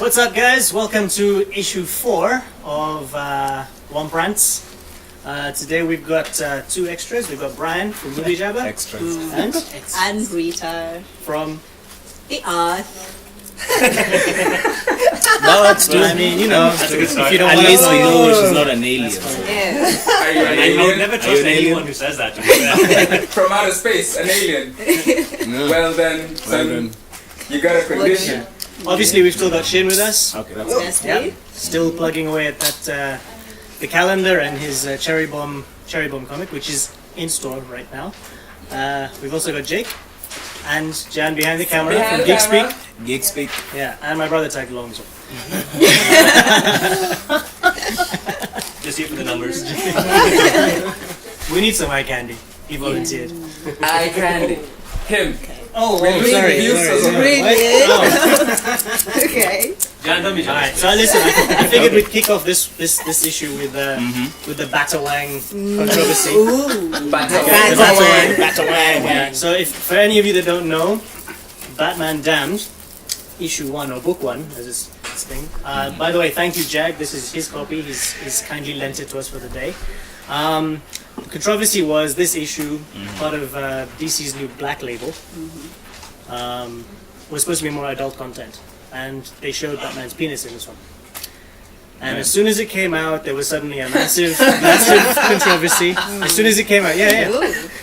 What's up, guys? Welcome to issue 4 of WompRantz. Today we've got 2 extras. We've got Brian from Movie Jabba. Extras. And Rita from the Earth. No, it's true. I mean, you know, That's a good start. if you don't At want least we to know she's not an alien. Yeah. Are you an I would alien? never Are you trust an alien? anyone who says that to me. From outer space, an alien. No. Well then, son, then. you got a condition. Obviously, we've still got Shin with us. Okay, that's Yes, Yeah. we. Still plugging away at that the calendar and his Cherry Bomb comic, which is in store right now. We've also got Jake and Jan behind the camera Behind from the Geeks camera. Geek speak. Yeah, and my brother tagged along as well. Just here for the numbers. We need some eye candy. He volunteered. Eye candy. Him. Oh, Really? sorry. Really? sorry. Really? Oh. Okay. Jan, don't be Alright, jealous. so listen, I figured we'd kick off this issue with the BataWang controversy. Ooh. BataWang. BataWang. Yeah, so if for any of you that don't know, Batman Damned, issue 1 or book 1, as it's thing. By the way, thank you, Jag. This is his copy. He's kindly lent it to us for the day. The controversy was this issue, part of DC's new Black Label, was supposed to be more adult content, and they showed Batman's penis in this one. And as soon as it came out, there was suddenly a massive controversy. As soon as it came out, yeah. Ooh.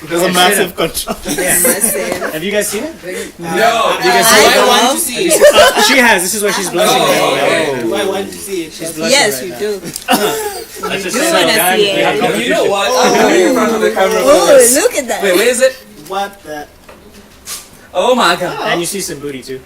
There's a massive controversy. Yeah. Massive. Have you guys seen it? No. You guys I see it? don't. want to see it. She has. This is why she's blushing. Oh, okay. Oh. I want to see it. She's blushing Yes, right you now. do. Let's just You say wanna Jan, see we have it. competition. You know what? I'm in front of the camera. Oh, look at that. Wait, where is it? What the? Oh my god. And you see some booty too.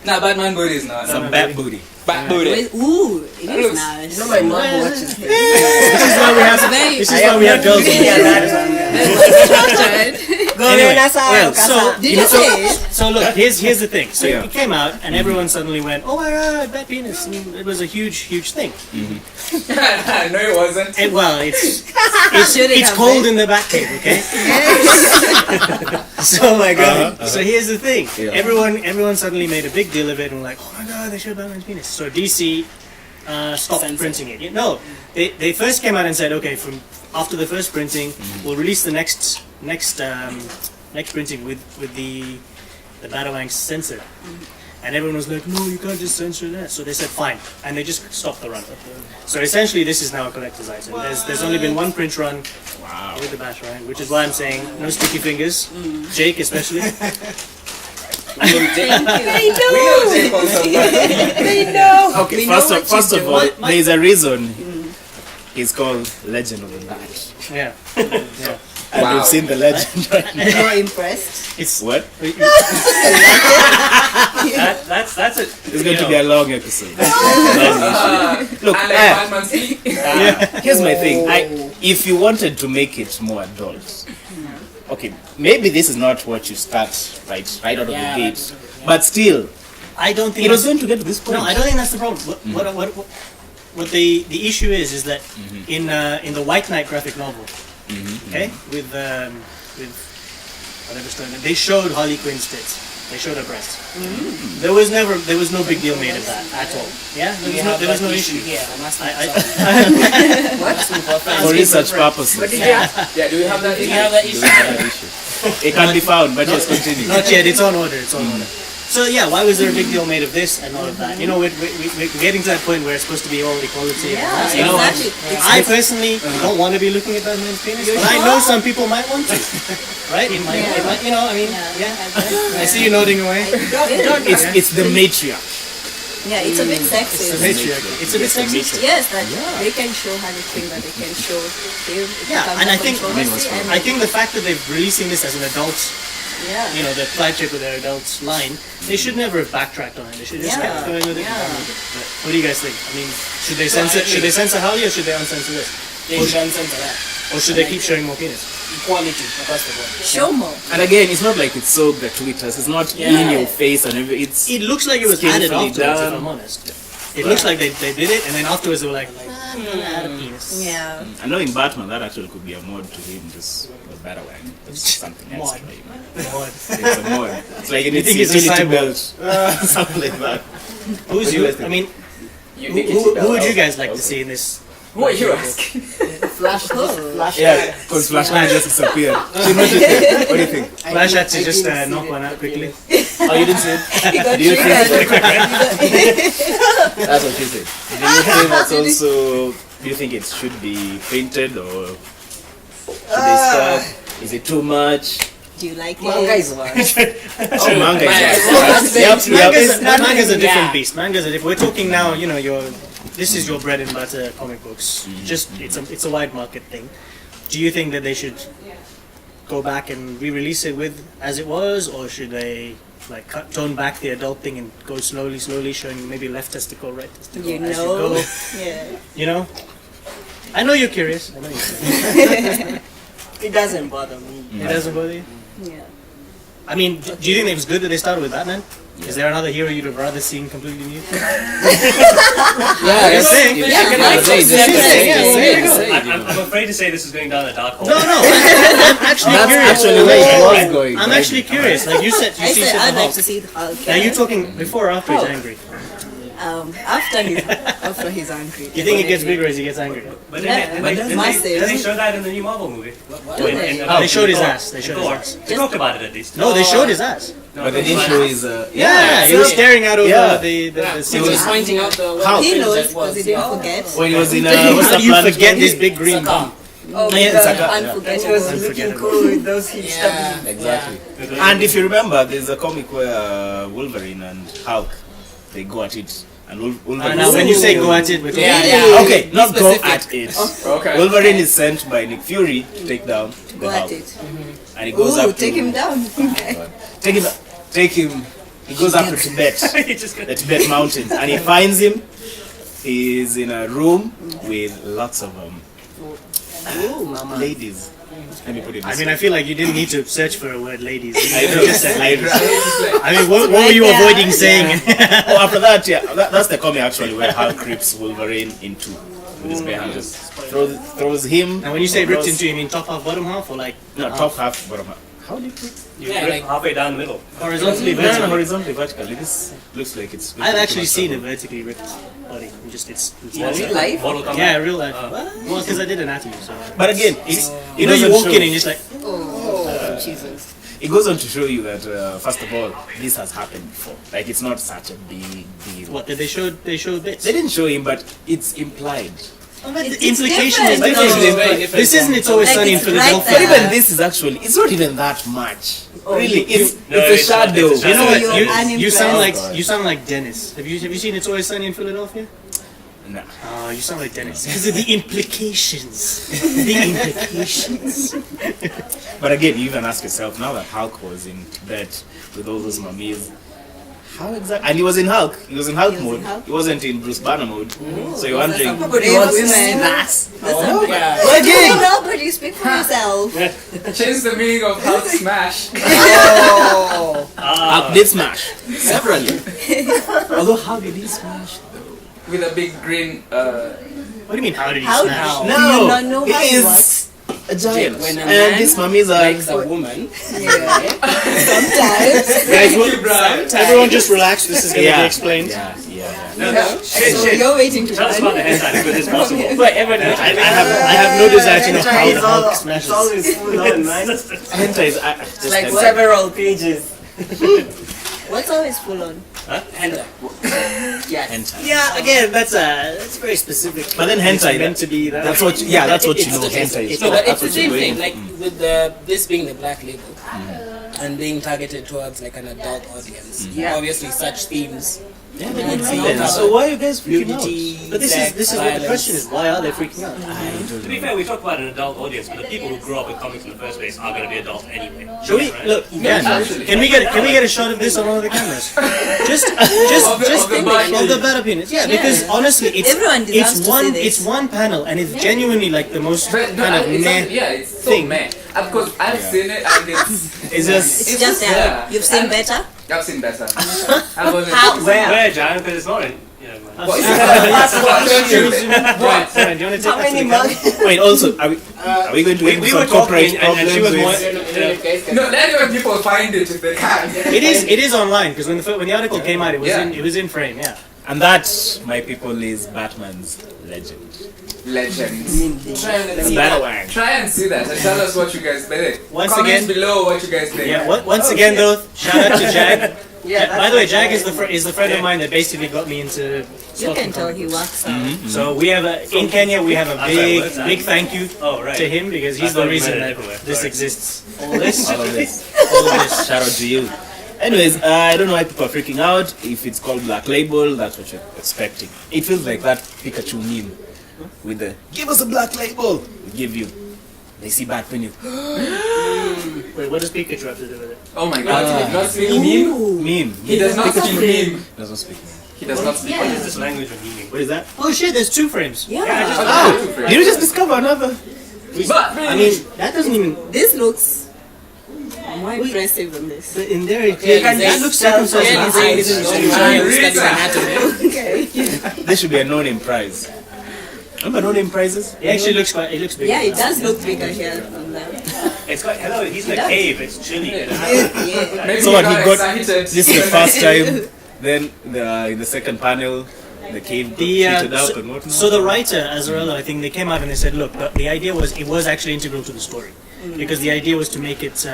Nah, Batman booty is not. Some bat booty. Bat booty. Wait, ooh, it That is looks- nice. You know my mom watches this. This is why we have. Very- This is why we have girls. in Yeah, this. structured. Anyway, well, Did you say it? so look, here's the thing. So Yeah. it came out, and everyone suddenly went, "Oh my God, bat penis!" And it was a huge thing. No, it wasn't. And well, it's Shouldn't have cold been. in the back cave, okay? So my God. So here's the thing. Yeah. Everyone suddenly made a big deal of it and were like, "Oh my God, they showed Batman's penis." So DC stopped printing it. No, they first came out and said, "Okay, from after the first printing, we'll release the next printing with the BataWang censor." And everyone was like, "No, you can't just censor that." So they said, "Fine," and they just stopped the run. So essentially, this is now a collector's item. There's only been one print run with the BataWang, which is why I'm saying no sticky fingers. Jake especially. Thank you. We know Jake on somebody. They know. Okay, We know what first you of do. all, there is a reason he's called Legend of the Bat. Yeah. And Wow. you've seen the legend, right? You're impressed. It's What? That's it. It's going to be a long episode. Look, And like Batman's feet. here's my thing. If you wanted to make it more adult, okay, maybe this is not what you start right out of the gate, but still, I don't think it was that's- going to get to this point. No, I don't think that's the problem. What the issue is that in the White Knight graphic novel, okay, with whatever story, they showed Harley Quinn's tits. They showed her breasts. There was no big deal made of that at all. Yeah, there was no issue. Yeah, I'm asking For research purposes. Yeah, do we have that? you have that Do issue? we have that issue? It can be found, but just continue. Not yet. It's on order. It's on order. So yeah, why was there a big deal made of this and all of that? You know, we're getting to that point where it's supposed to be all equality. and all that. Yeah, You know, exactly. I personally don't want to be looking at Batman's penis, but I know some people might want to. Right? It might, you know, I mean, yeah. I see you nodding away. It's the matriarch. Yeah, it's a bit sexist. It's a matriarchy. It's a bit sexist. Yes, that they can show everything that they can show. Yeah, and I think I the fact that they're releasing this as an adult, yeah. you know, the flagship of their adult line, they should never have backtracked on it. They should just Yeah, kept going with it. yeah. But what do you guys think? I mean, should they censor Harley or should they uncensor this? They should censor that. Or should they keep showing more penis? Equality across the board. Show more. And again, it's not like it's so gratuitous. It's not in your face and everything. It's It looks like it was added Skillfully afterwards, done. if I'm honest. It looks like they did it, and then afterwards they were like, I'm gonna add a penis. Yeah. I know in Batman that actually could be a mod to him, just the BataWang. It's something extra. You know? Mod. It's a mod. It's like You think it's a utility cyborg? belt. Something like that. Who's What do you you? guys think? I mean, You who, think who, it's who would you okay. guys like to see in this? Who are you asking? Flash. Flash. Yeah, because flashlight just disappeared. Shin, what do you think? What do you think? Flash had to I just didn't see knock it. one out quickly. Oh, you didn't see it? He got Do you think triggered. that's what you said? Do you think that's also? Do you think it should be printed or should they start? Is it too much? Do you like Manga it? is worse. Oh, manga is Manga's, Not manga's a even- different yeah. beast. Manga's a different. We're talking now. You know, this is your bread and butter comic books. Just it's a wide market thing. Do you think that they should go back and re-release it with as it was, or should they like tone back the adult thing and go slowly, showing maybe left testicle, right testicle You as know. you go? Yeah. You know. I know you're curious. I know you're curious. It doesn't bother me. It doesn't bother you. Yeah. I mean, do you think it was good that they started with Batman? Is there another hero you'd have rather seen completely new? Yeah, You're saying. I'm afraid to say this is going down a dark hole. No, I'm actually That's curious. actually where it was going. I'm actually curious. Like you said, I said the I'd like Hulk. to see the Hulk. Now you talking before or after he's Oh. angry? After he's angry. You think it gets bigger as he gets angry? But Yeah, then but they, that's massive. didn't they show that in the new Marvel movie? Do they? They showed his Thor. ass. They showed his Thor. ass. They talked about it at least. No, they showed his ass. But they didn't show his. Yeah, he was staring out over Yeah. the He city. was pointing out the How? He knows that because he didn't forget. When he was in. What's How the do you planet forget called? this big green bump? Oh my Yeah, god, Saka, yeah. unforgettable. looking cool with those huge Yeah. Exactly. And if you remember, there's a comic where Wolverine and Hulk they go at it, and Wolverine. Now, when you say go at it, we're talking. Yeah. Okay, not go Specific. at it. Okay. Wolverine is sent by Nick Fury to take down the Go Hulk, at it. and he goes Ooh, up to take him down. Take him. He goes up to Tibet, He just got- the Tibet mountains, and he finds him. He's in a room with lots of ladies. Let me put it this I mean, way. I feel like you didn't need to search for a word, ladies. I You know. just said ladies. I I mean, what were you Right there. avoiding saying? oh, after that, yeah, that's the comic actually where Hulk rips Wolverine in two with his bare hand, just throws him. And when you say ripped across- into, you mean top half, bottom half, or like no top half, bottom half. How do you put? You Yeah, rip like- halfway down the middle. horizontally, No, no, vertically? horizontally, vertically. This looks like it's. I've actually seen a vertically ripped body. Just it's That's Real it. life? Mortal Kombat. yeah, real life. Well, because I did anatomy, so But again, it's it you know you doesn't walk show- in and just like Oh, Jesus. It goes on to show you that first of all, this has happened before. Like it's not such a big deal. what did they show? They showed bits. They didn't show him, but it's implied. The It's implication is different. different. No, it's very different This isn't It's Always Like, Sunny in it's right Philadelphia. But there. even this is actually, it's not even that much. Really, it's No, it's a it's not. shadow. It's a You know shadow. what? You're You unimpressed. sound like God. you sound like Dennis. Have you seen It's Always Sunny in Philadelphia? No. Oh, you sound like Dennis because of the implications. The implications. But again, you even ask yourself now that Hulk was in Tibet with all those mummies. How exactly? And he was in Hulk. He was in Hulk He was in mode. Hulk? He wasn't in Bruce Banner mode. So you're wondering. Brave women. Yeah. But again, Nobody speak for yourself. Change the meaning of Hulk smash. Hulk did smash separately. Although how did he smash? With a big green. What do you mean? How did he How smash? do you not know how he it is works? a giant. When a And man these mummies are. likes a woman, Yeah. Sometimes. Guys, everyone just relax. This is going to Yeah. be explained. Yeah. No, no. So you're waiting to Tell us about the run. hentai as good as possible. I have no desire to know how the Hulk smashes. full on, man. Hentai is just Like hentai. several pages. What's always full on? And yes. Hentai. Yeah, again, that's very specific. But then hentai, meant to be that. that's what. Yeah, that's what you know. It's- Hentai is. No, but That's it's the what same you're thing. going- Like with this being the black label and being targeted towards like an adult audience. Obviously, such themes. Yeah, would be then, covered. so why are you guys freaking out? Nudity, But this sex, is what the violence. question is. Why are they freaking out? To be fair, we talk about an adult audience, but the people who grew up with comics in the first place are going to be adults anyway. Should we Right? look? Can we get a shot of this on one of the cameras? Just Of the body. of the bad opinions. Yeah, because honestly, Everyone deserves to see this. it's one panel, and it's genuinely like the most But no, kind of it's meh. not, yeah, it's so thing. meh. Because I've seen it and It's just. It's just there. there. You've seen better? I've seen better. I wasn't. How? Where, Jan? Because it's not in. Yeah, man. What? What? Brian, do you want to take How that to many the months? Wait, also, are we going to We end were some corporate talking, and she was problems more. with- No, let people find it if they can. It is online because when the article came out, Yeah. it was in frame. Yeah. And that, my people, is Batman's legend. Legends. BataWang. Try and see that and tell us what you guys think. Once Comments again- below what you guys think. Yeah. Once again, though, shout out to Jag. Yeah, By the way, Jag is the friend of mine that basically got me into. You Scotland can tell comic. he works out. So we have in Kenya we have a big thank you Oh, right. to him because he's I thought the you reason meant it that everywhere. this Sorry. exists. All this. All of this. All this. Shout out to you. Anyways, I don't know why people are freaking out. If it's called Black Label, that's what you're expecting. It feels like that Pikachu meme with the "Give us a Black Label." We give you. They see Batman. You Wait, what does Pikachu have to do with it? Oh my god, he does not speak meme. meme. He does not speak meme. Doesn't speak. He does not speak What meme. is this language of meaning? What is that? Oh shit! There's 2 frames. Yeah. Did you just discover another? But I mean, that doesn't even. This looks more impressive than this. In there, it Clearly that looks circumcised. Clearly saying this is the only time studying anatomy. Okay. There should be a no-name prize. Remember no-name prizes? It actually looks quite. It looks big. Yeah, it does look bigger here from there. It's quite, hello, he's in a cave, it's chilly. Yeah. maybe So he what, got he got excited. this is the first time. Then in the second panel, the cave got fitted out and whatnot. So the writer Azarello, I think they came out and they said, look, the idea was it was actually integral to the story because the idea was to make it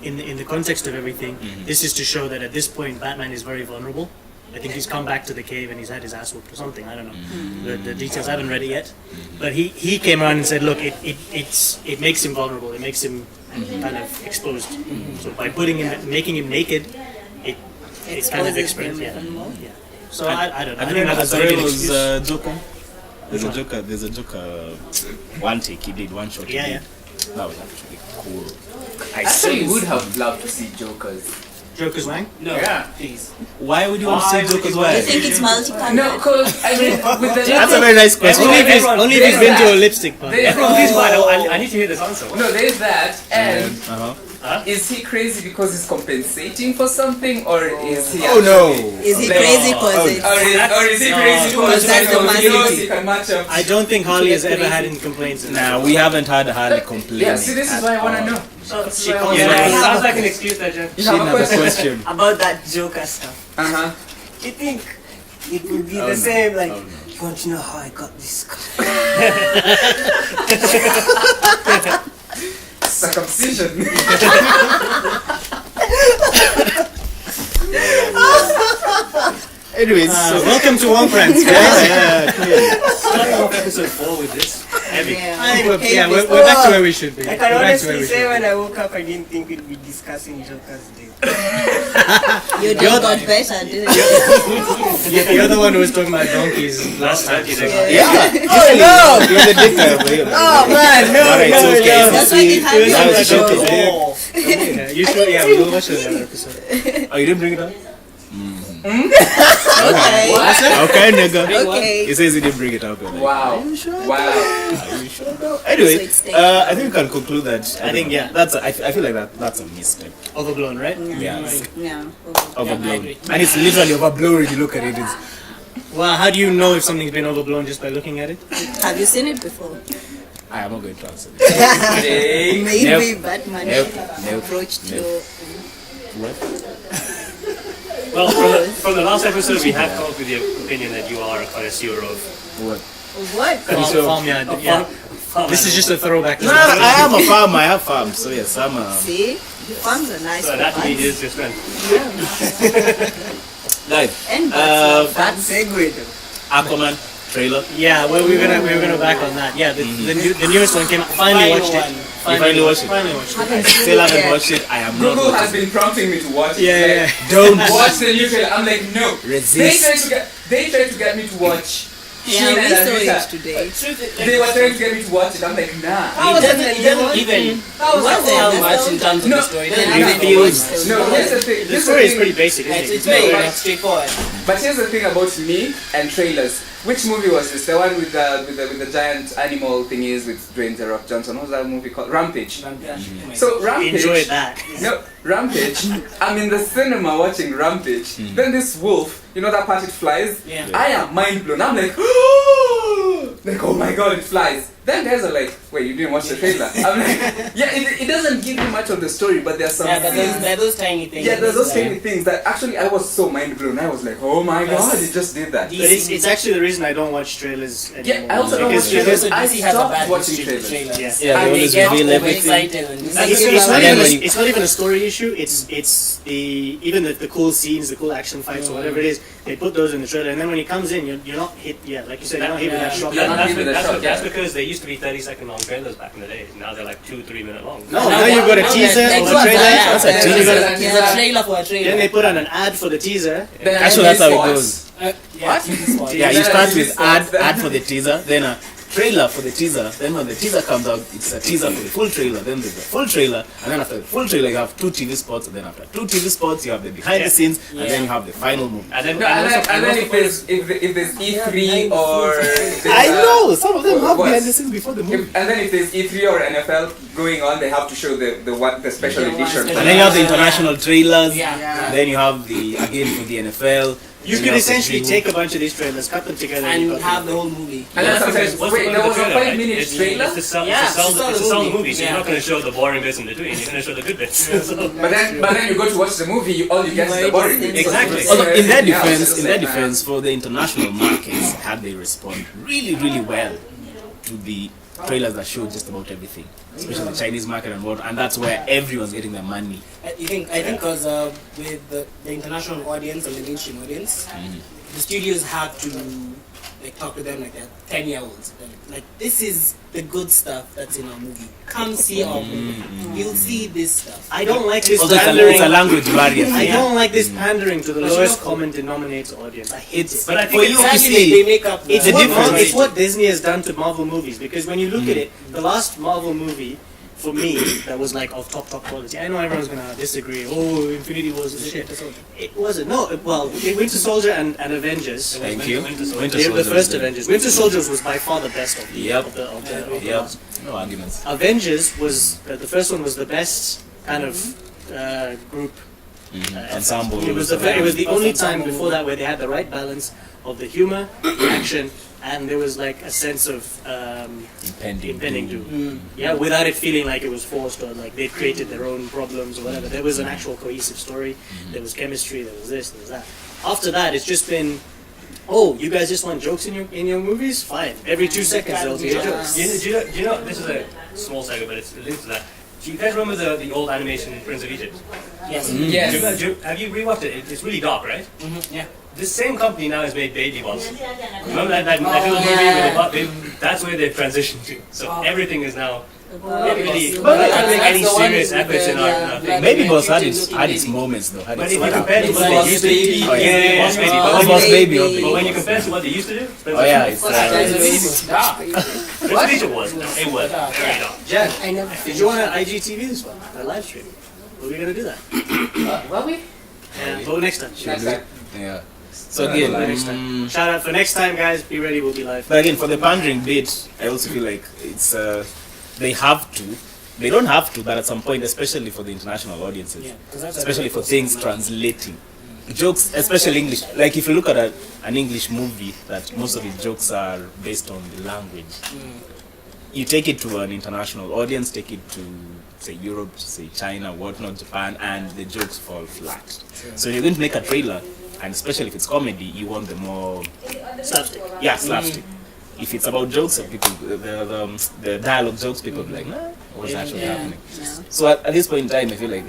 in the context of everything. This is to show that at this point Batman is very vulnerable. I think he's come back to the cave and he's had his ass whooped or something. I don't know the details. I haven't read it yet, but he came around and said, look, it makes him vulnerable. It makes him kind of exposed. So by making him naked, it's kind of Exposes expressed. them Yeah. even more. Yeah. So I don't know. I Have you think read that's a very good Azarello's excuse. Joker? There's a Joker. One take he did, one shot he Yeah, did. yeah. That was actually cool. I actually would have loved to see Jokers. Joker's Wang? No, Yeah. please. Why would you want to see Joker's You wife? think it's multicolored? No, because I mean, with the That's a very nice question. Only if he's been to a lipstick party. Everyone, please, I need to hear this answer. no, there's that, and Uh-huh. is he crazy because he's compensating for something, or is he? Oh no! Is he Like- crazy because Or it's... is he crazy because that's the he knows possibility. he can match up? I don't think Harley has ever had any complaints. In Nah, we haven't had Harley complain. Yeah, see, this is why I want to know. She Yeah, calls sounds like an excuse that Jen. She have a question. About that Joker stuff. Uh-huh. You think it would be the same, like, you want to know how I got this car? Circumcision. Anyways, so welcome to WompRantz, guys. yeah, clearly. Starting off episode 4 with this. Heavy. We're back to where we should be. I We're can back to where honestly we say should when I woke up, I didn't think we'd be discussing Joker's day. Your day got better, didn't it? be. You're the one who was talking about donkeys Last time you did. Yeah. Oh You're the dictator over here. no! Oh man, no, Alright, no, it's okay. no. That's why they have That you. was a joke, is it? Oh. Yeah, you should. Yeah, we'll watch the other episode. Oh, you didn't bring it up? Okay. Okay, nigga. Okay. He says he didn't bring it up. Like, Wow. Wow. Are you sure? Anyway, So it's I think we can conclude that. I think, yeah. That's. I feel like that's a mistake. Overblown, right? Yeah, it's Yeah. overblown, and it's literally overblown when you look at it. It's, Well, how do you know if something's been overblown just by looking at it? Have you seen it before? I am not going to answer this. Hey. Maybe Batman Nope. approached Nope. you. Well, from the last episode, we had come up with the opinion that you are a connoisseur of What? What? Farmyard. Yeah. This is just a throwback. No, I am a farmer. I have farms, so yes, I'm a. See? Farms are nice. So for that to me bats. is your strength. Guys, And bats. That segue though. Aquaman trailer. Yeah, well, we're gonna back on that. Yeah, the newest one came out. Finally watched it. Finally watched it. Finally watched it. Still haven't watched it. I am not Google has watching. been prompting me to watch it. Yeah, yeah, Like, Don't watch the new trailer. I'm like, no. resist. They tried to get me to watch. Yeah, Sheena we and saw Rita. it today. They were trying to get me to watch it. I'm like, nah. It doesn't even Was tell it? much in terms of No, the story. It Then doesn't I have haven't much. watched it. No, here's the thing. The Here's story is thing. pretty basic, isn't It's it? very No, like, straightforward. But here's the thing about me and trailers. Which movie was this? The one with the giant animal thingies with Dwayne The Rock Johnson. What was that movie called? Rampage. So Rampage. Enjoy that. No, Rampage. I'm in the cinema watching Rampage. Then this wolf, you know that part it flies? Yeah. I am mind blown. I'm like, like, oh my god, it flies. Then guys are like, wait, you didn't watch the trailer? I'm like, yeah, it doesn't give you much of the story, but there's some Yeah, but scenes. there are those tiny things. Yeah, there's those that- tiny things that actually I was so mind blown. I was like, oh my god, it just did that. But it's actually the reason I don't watch trailers anymore. Yeah, I also don't Because watch trailers. Also, I DC has a stopped bad watching history with trailers. trailers. Yeah. Yeah, they And always they get reveal everything. overexcited and just It's, And it's, not then even, when you- it's not even a story issue. It's the cool scenes, the cool action fights, or whatever it is. They put those in the trailer, and then when he comes in, you're not hit. Yeah, like you said, you're not hit with that shock. Yeah, not That's, even a that's, shot, that's yeah. because they used to be 30-second long trailers back in the day. Now they're like 2-3 minute long. No, now you've got a teaser Like, or a what's trailer. that? That's a then you teaser. got a- It's a trailer for a trailer. Then they put on an ad for the teaser. Then Actually, that's how it what? goes. Yeah, TV spots. Yeah, you Yeah, start TV with spots, then- ad for the teaser, then a trailer for the teaser. Then when the teaser comes out, it's a teaser for the full trailer. Then there's a full trailer, and then after the full trailer, you have 2 TV spots. And then after 2 TV spots, you have the behind the scenes, and then you have the final movie. And then, No, and then if there's E3 or I know some of them have What? behind the scenes before the movie. and then if there's E3 or NFL going on, they have to show the special edition. And then you have the international trailers. Yeah. Then you have the again for the NFL. You then could have the essentially Drew. take a bunch of these trailers, cut them together, and you And got have the whole movie. And then sometimes, What's wait, the there point of was the a trailer, 5-minute right? trailer? It's to sell, Yeah, it's to sell, to sell it's to the sell the movie. movie, so you're Yeah. not going to show the boring bits in between. You're going to show the good bits. So- But then you go to watch the movie, all you get is the boring bits. Exactly. Although in their Everything else defense, is in the their same. defense, for the international markets, had they respond really, really well to the trailers that show just about everything, especially the Chinese market and what, and that's where everyone's getting their money. I think because with the international audience and the mainstream audience, the studios have to like talk to them like they're 10-year-olds. Like, this is the good stuff that's in our movie. Come see our movie. You'll see this stuff. I don't like this Also, it's a pandering. language barrier. I don't like this pandering to the But you lowest know- common denominator audience. I hate it. But I For think you it's, to Exactly, see, they make up It's The what, difference. it's what Disney has done to Marvel movies, because when you look at it, the last Marvel movie, for me, that was like of top quality. I know everyone's gonna disagree. Oh, Infinity Wars is shit. It wasn't. No, well, Winter Soldier and Avengers. Thank you. Winter Soldier. Winter They were the Soldier first was Avengers. Winter Soldier was by far the best of the Yep. of the Yep. ones. No arguments. Avengers was the first one was the best kind of group. Ensemble. It was the only time before that where they had the right balance of the humor, action, and there was like a sense of impending doom. Yeah, without it feeling like it was forced or like they created their own problems or whatever. There was an actual cohesive story. There was chemistry. There was this. There was that. After that, it's just been, oh, you guys just want jokes in your movies? Fine. Every 2 seconds there'll be a joke. Do you know, this is a small segment, but it's linked to that. Do you guys remember the old animation Prince of Egypt? Yes. Yes. Have you rewatched it? It's really dark, right? Yeah. This same company now has made Baby Boss. Remember that little movie with that's where they've transitioned to. So everything is now really. We're not making any serious efforts in our thing. Maybe Boss had its moments though. But if you compare to what they used to do, Oh, yeah. Boss Baby. Boss Baby. But when you compare to what they used to do, Oh yeah, it's Prince of Egypt was very dark. Jen, did you want to IGTV this one? A live stream? Were we gonna do that? Were we? Yeah, but next time. Next time. yeah. So again, Next time. Shout out for next time, guys. Be ready. We'll be live. but again, for the pandering bit, I also feel like it's they have to. They don't have to, but at some point, especially for the international audiences, Yeah, 'cause that's especially for things translating. Jokes, especially English. Like if you look at an English movie, that most of its jokes are based on the language. You take it to an international audience, take it to say Europe, say China, whatnot, Japan, and the jokes fall flat. So you're going to make a trailer, and especially if it's comedy, you want the more Slapstick. yeah slapstick. If it's about jokes, people the dialogue jokes, people be like, nah, what's actually happening? So at this point in time, I feel like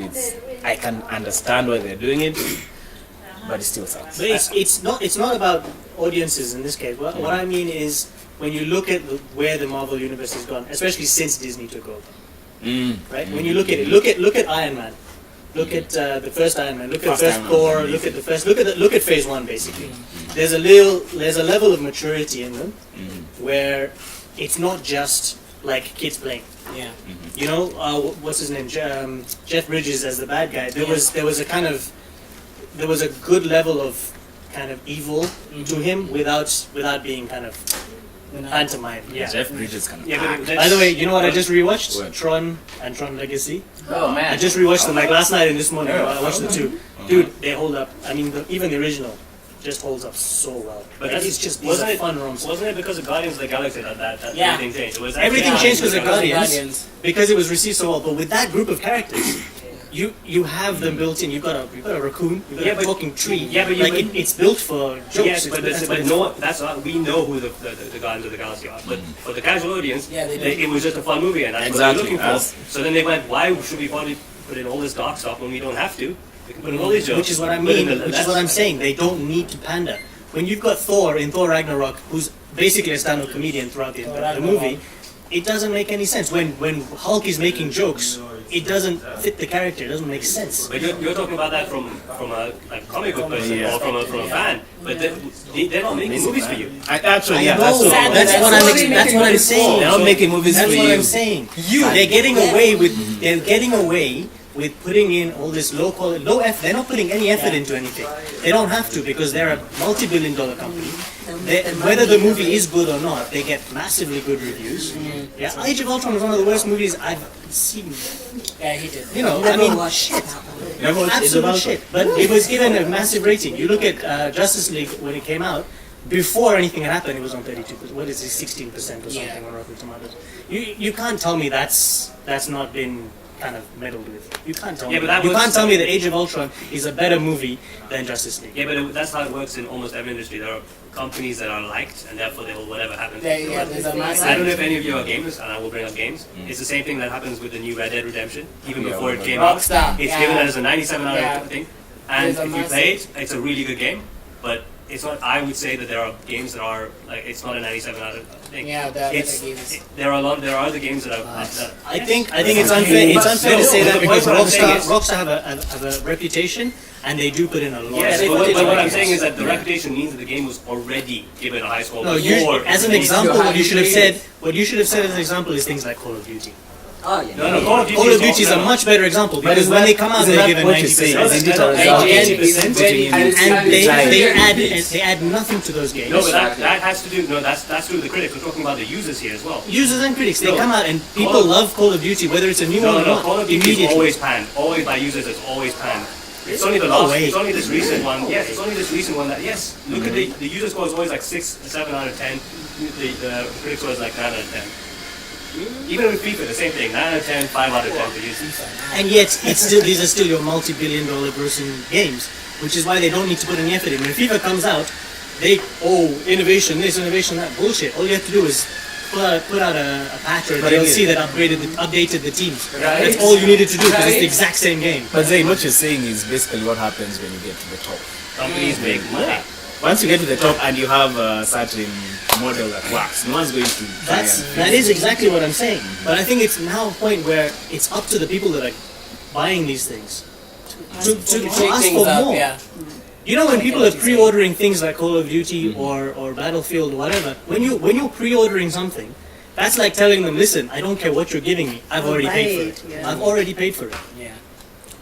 I can understand why they're doing it, but it still sucks. But it's not about audiences in this case. What I mean is when you look at where the Marvel universe has gone, especially since Disney took over, right? When you look at it, look at Iron Man, look at the first Iron Man, look at First first Iron Man. Thor, look at Phase 1 basically. There's a level of maturity in them where it's not just like kids playing. Yeah. You know, what's his name? Jeff Bridges as the bad guy. There was a good level of kind of evil to him without being kind of Pantomime, yeah. Jeff Bridges kind of. Yeah, but By the way, you know what I just rewatched? What? Tron and Tron Legacy. Oh man. I just rewatched them like last night and this morning. I watched the two. Dude, they hold up. I mean, even the original just holds up so well. But Like, that's it's just wasn't it fun roms. Wasn't it because of Guardians of the Galaxy that Yeah. everything changed? It was Everything actually- changed because of Guardians. Guardians. Because it was received so well. But with that group of characters, you have them built in. You've got a raccoon. You've got Yeah, a but- talking tree. yeah, but you- like it's built for jokes. Yes, It's- but, that's what but it's no for. one, that's not, we know who the Guardians of the Galaxy are. But for the casual audience, Yeah, they do. it was just a fun movie, and that's Exactly, what they're looking for. that's- So then they went, why should we probably put in all this dark stuff when we don't have to? We can put in all these jokes. Which is what I Put in mean. the- Which is what I'm saying. They don't need to pander. When you've got Thor in Thor Ragnarok, who's basically a stand-up comedian throughout the movie, it doesn't make any sense. When Hulk is making jokes, it doesn't fit the character. It doesn't make sense. But you're talking about that from a like comic book person or from a fan. But they're not making movies for you. Actually, yeah, No, that's what. that's what That's I'm what saying. They're not making movies That's for what you. I'm saying. They're getting away with putting in all this low quality, low effort. They're not putting any effort into anything. They don't have to because they're a multi-billion-dollar company. Whether the movie is good or not, they get massively good reviews. Yeah, Age of Ultron was one of the worst movies I've seen. Yeah, he did. You know, I mean, shit. Never watched Age of Absolute Ultron. shit. But it was given a massive rating. You look at Justice League when it came out, before anything had happened, it was on 32%. What is it, 16% or something Yeah. on Rotten Tomatoes? You can't tell me that's not been kind of meddled with. You can't tell Yeah, me. but that You was- can't tell me that Age of Ultron is a better movie than Justice League. Yeah, but that's how it works in almost every industry. There are companies that are liked, and therefore they will whatever happens. Yeah, there's a massive. I don't know if any of you are gamers, and I will bring up games. It's the same thing that happens with the new Red Dead Redemption. Even Yeah, before it well, came Rockstar, out, it's yeah. given as a 97 out Yeah. of thing. And There's a if you massive- play it, it's a really good game. But it's not. I would say that there are games that are like it's not a 97 out of thing. Yeah, there are It's, better games. there are a lot. There are other games that are. That, I think it's unfair. It's unfair to say that because What I'm saying is- Rockstar have a reputation and they do put in a lot. Yes, of but effort. what I'm saying is that the reputation means that the game was already given a high score. No, before as an it example, released. what you should have said. What you should have said as an example is things like Call of Duty. Oh yeah. No, Call of Duty, Call of Duty is a much better example because when they come out, they're given 90%. Isn't it No, a no, result? 80%. And they add nothing to those games. No, but that has to do. No, that's to do with the critics. We're talking about the users here as well. Users and critics, they No. come out and people love Call of Duty, whether it's a new one or not. Call of Duty is immediately. always panned. Always by users, it's always panned. It's only the No last. way. It's only this recent one. Yes, it's only this recent one that. Yes, look at the user score is always like 6, 7 out of 10. The critic score is like 9 out of 10. Even with FIFA, the same thing. 9 out of 10, 5 out of 10 for users. And yet, these are still your multi-billion-dollar grossing games, which is why they don't need to put any effort in. When FIFA comes out, innovation this, innovation that, bullshit. All you have to do is put out a patch or a DLC that updated the teams. That's all you needed to do because it's the exact same game. But Zayn, what you're saying is basically what happens when you get to the top. Companies make money. Once you get to the top and you have a certain model that works, no one's going to try That is exactly what I'm saying. But I think it's now a point where it's up to the people that are buying these things to ask things for up, more. yeah. You know, when people are pre-ordering things like Call of Duty or Battlefield or whatever, when you're pre-ordering something, that's like telling them, listen, I don't care what you're giving me, I've already paid for it. yeah. I've already paid for it. Yeah.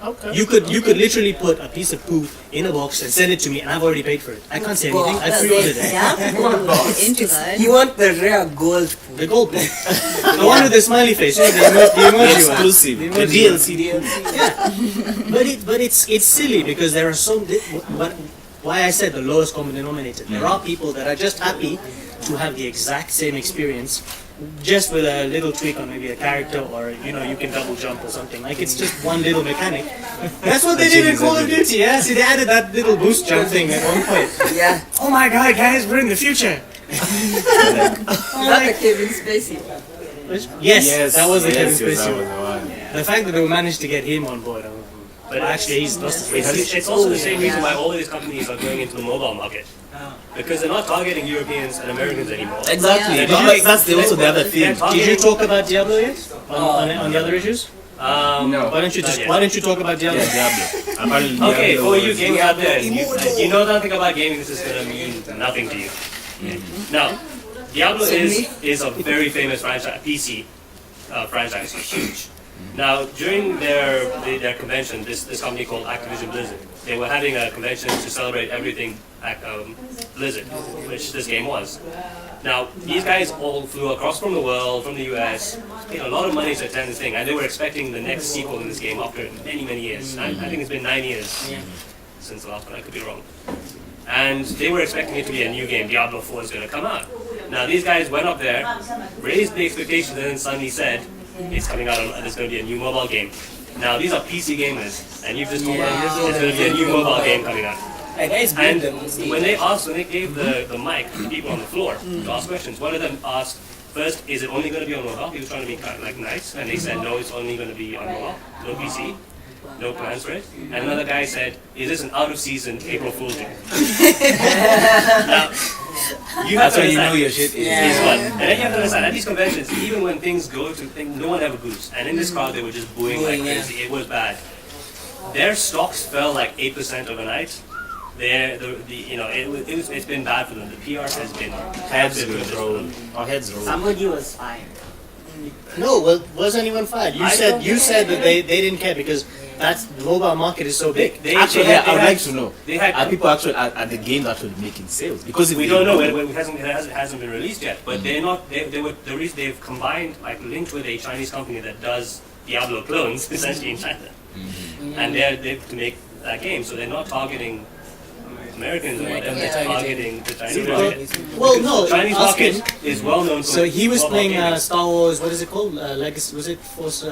Okay. You could literally put a piece of poo in a box and send it to me, and I've already paid for it. I can't say anything. I pre-ordered it. Yeah. Into that. You want the rare gold poo. The gold poo, the one with the smiley face, you know, the emoji one. Exclusive. The The emoji DLC. But it's silly because there are why I said the lowest common denominator. There are people that are just happy to have the exact same experience, just with a little tweak on maybe a character, or you can double jump or something. Like it's just one little mechanic. That's what they did in Call of Duty. Yeah, see, they added that little boost jump thing at one point. Yeah. Oh my God, guys, we're in the future. Not the Kevin Spacey. Yes, that was the Kevin that Spacey was one. the one. The fact that they managed to get him on board. But actually, he's lost his face. It's also the same reason why all of these companies are going into the mobile market. Because they're not targeting Europeans and Americans anymore. Exactly. Yeah. But that's also the other thing. Did you talk about Diablo yet? On the other issues? No. Why don't you talk about Diablo? Yeah, Diablo. Apparently, Okay, Diablo for you was- gamers out there, you know nothing about gaming, this is going to mean nothing to you. Now, Diablo is a very famous franchise, PC franchise, huge. Now, during their convention, this company called Activision Blizzard, they were having a convention to celebrate everything Blizzard, which this game was. Now, these guys all flew across from the world, from the US, paid a lot of money to attend this thing, and they were expecting the next sequel in this game after many, many years. I think it's been 9 years since the last one, I could be wrong. And they were expecting it to be a new game, Diablo 4 is going to come out. Now, these guys went up there, raised the expectations, and then suddenly said, it's coming out, and there's going to be a new mobile game. Now, these are PC gamers, and you've just told them there's going to be a new mobile game coming out. And when they gave the mic to the people on the floor to ask questions, one of them asked, first, is it only going to be on mobile? He was trying to be kind of like nice, and they said, no, it's only going to be on mobile, no PC, no plans for it. And another guy said, is this an out-of-season April Fool's Day? Now, you have That's to when you understand, know your shit is. is what? And then you have to understand, at these conventions, even when things go to things, no one ever goes. And in this crowd, they were just booing like crazy. It was bad. Their stocks fell like 8% overnight. It's been bad for them. The PR has been Heads will roll. Our heads roll. Somebody was fired. No, well, was anyone fired? You said that they didn't care because the mobile market is so big. Actually, I would like to know. They had, Are people actually at the game actually making sales? Because if we they don't know. do- It hasn't been released yet. But they're not. The reason they've combined, like, linked with a Chinese company that does Diablo clones, essentially in China, and they're to make that game. So they're not targeting Americans or whatever. They're targeting the Chinese market. Well, no, Chinese ask him. market is well known for. So he was mobile playing gaming. Star Wars. What is it called? Legacy? Was it Force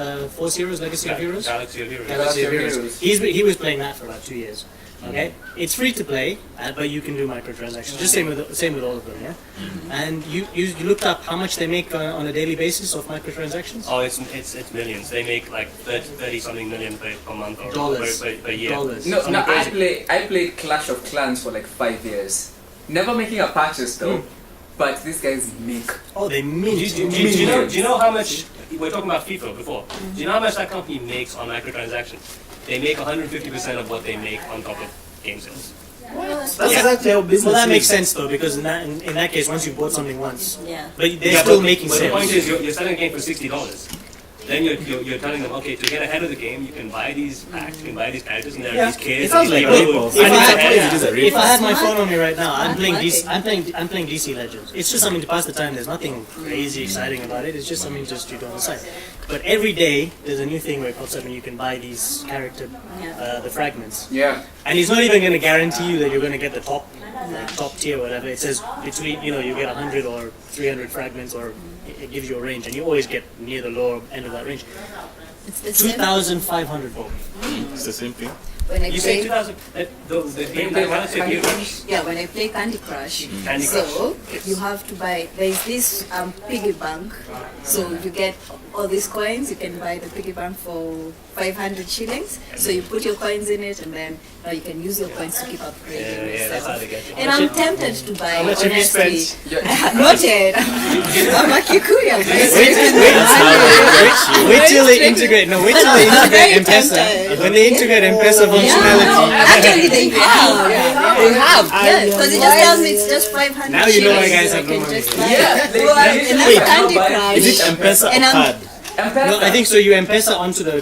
Heroes? Legacy of Heroes? Galaxy of Heroes. Galaxy of Heroes. Heroes. He was playing that for about 2 years. Okay, it's free to play, but you can do microtransactions. Just same with all of them, yeah. And you looked up how much they make on a daily basis of microtransactions. Oh, it's millions. They make like 30 something million per month or Dollars. per year. Dollars. No, Something crazy. I played Clash of Clans for like 5 years. Never making a purchase though. But these guys make. Oh, they Do mint. you know how much? We were talking about FIFA before. Do you know how much that company makes on microtransactions? They make 150% of what they make on top of game sales. That's exactly how business Well, that is. makes sense though, because in that case, once you bought something once, Yeah. but they're still making But the point sales. is, you're selling a game for $60. Then you're telling them, okay, to get ahead of the game, you can buy these packs, you can buy these characters, and there are these kids. It sounds and like these a people rip-off. who- If I had- It is a If I had my Smart. phone on me right now, I'm playing DC. Marketing. I'm playing DC Legends. It's just something to pass the time. There's nothing crazy exciting about it. It's just something just you do on the side. But every day there's a new thing where it pops up and you can buy these character the fragments. Yeah. And he's not even going to guarantee you that you're going to get the top tier, whatever. It says between you get 100 or 300 fragments, or it gives you a range, and you always get near the lower end of that range. It's the same 2,500 gold. It's the same thing. when I You say play. 2000, the game that Galaxy of Heroes. Yeah, when I play Candy Crush. Candy So you have to buy. There is this piggy bank. So you get all these coins. You can buy the piggy bank for 500 shillings. So you put your coins in it, and then you can use your coins to keep upgrading. Yeah, that's how yourself. they get you. And I'm tempted to buy. How much have you honestly. spent? Not yet. I'm a Kikuya. Wait till they integrate. No, wait till they integrate M-Pesa. When they integrate M-Pesa functionality. Actually, they have. They have. Yeah, because it just tells me it's just 500. Now you know why shillings, guys so have I no can money. just buy Yeah. it. And that's Candy Crush. Is it M-Pesa or And I'm- card? No, I think so. You M-Pesa onto the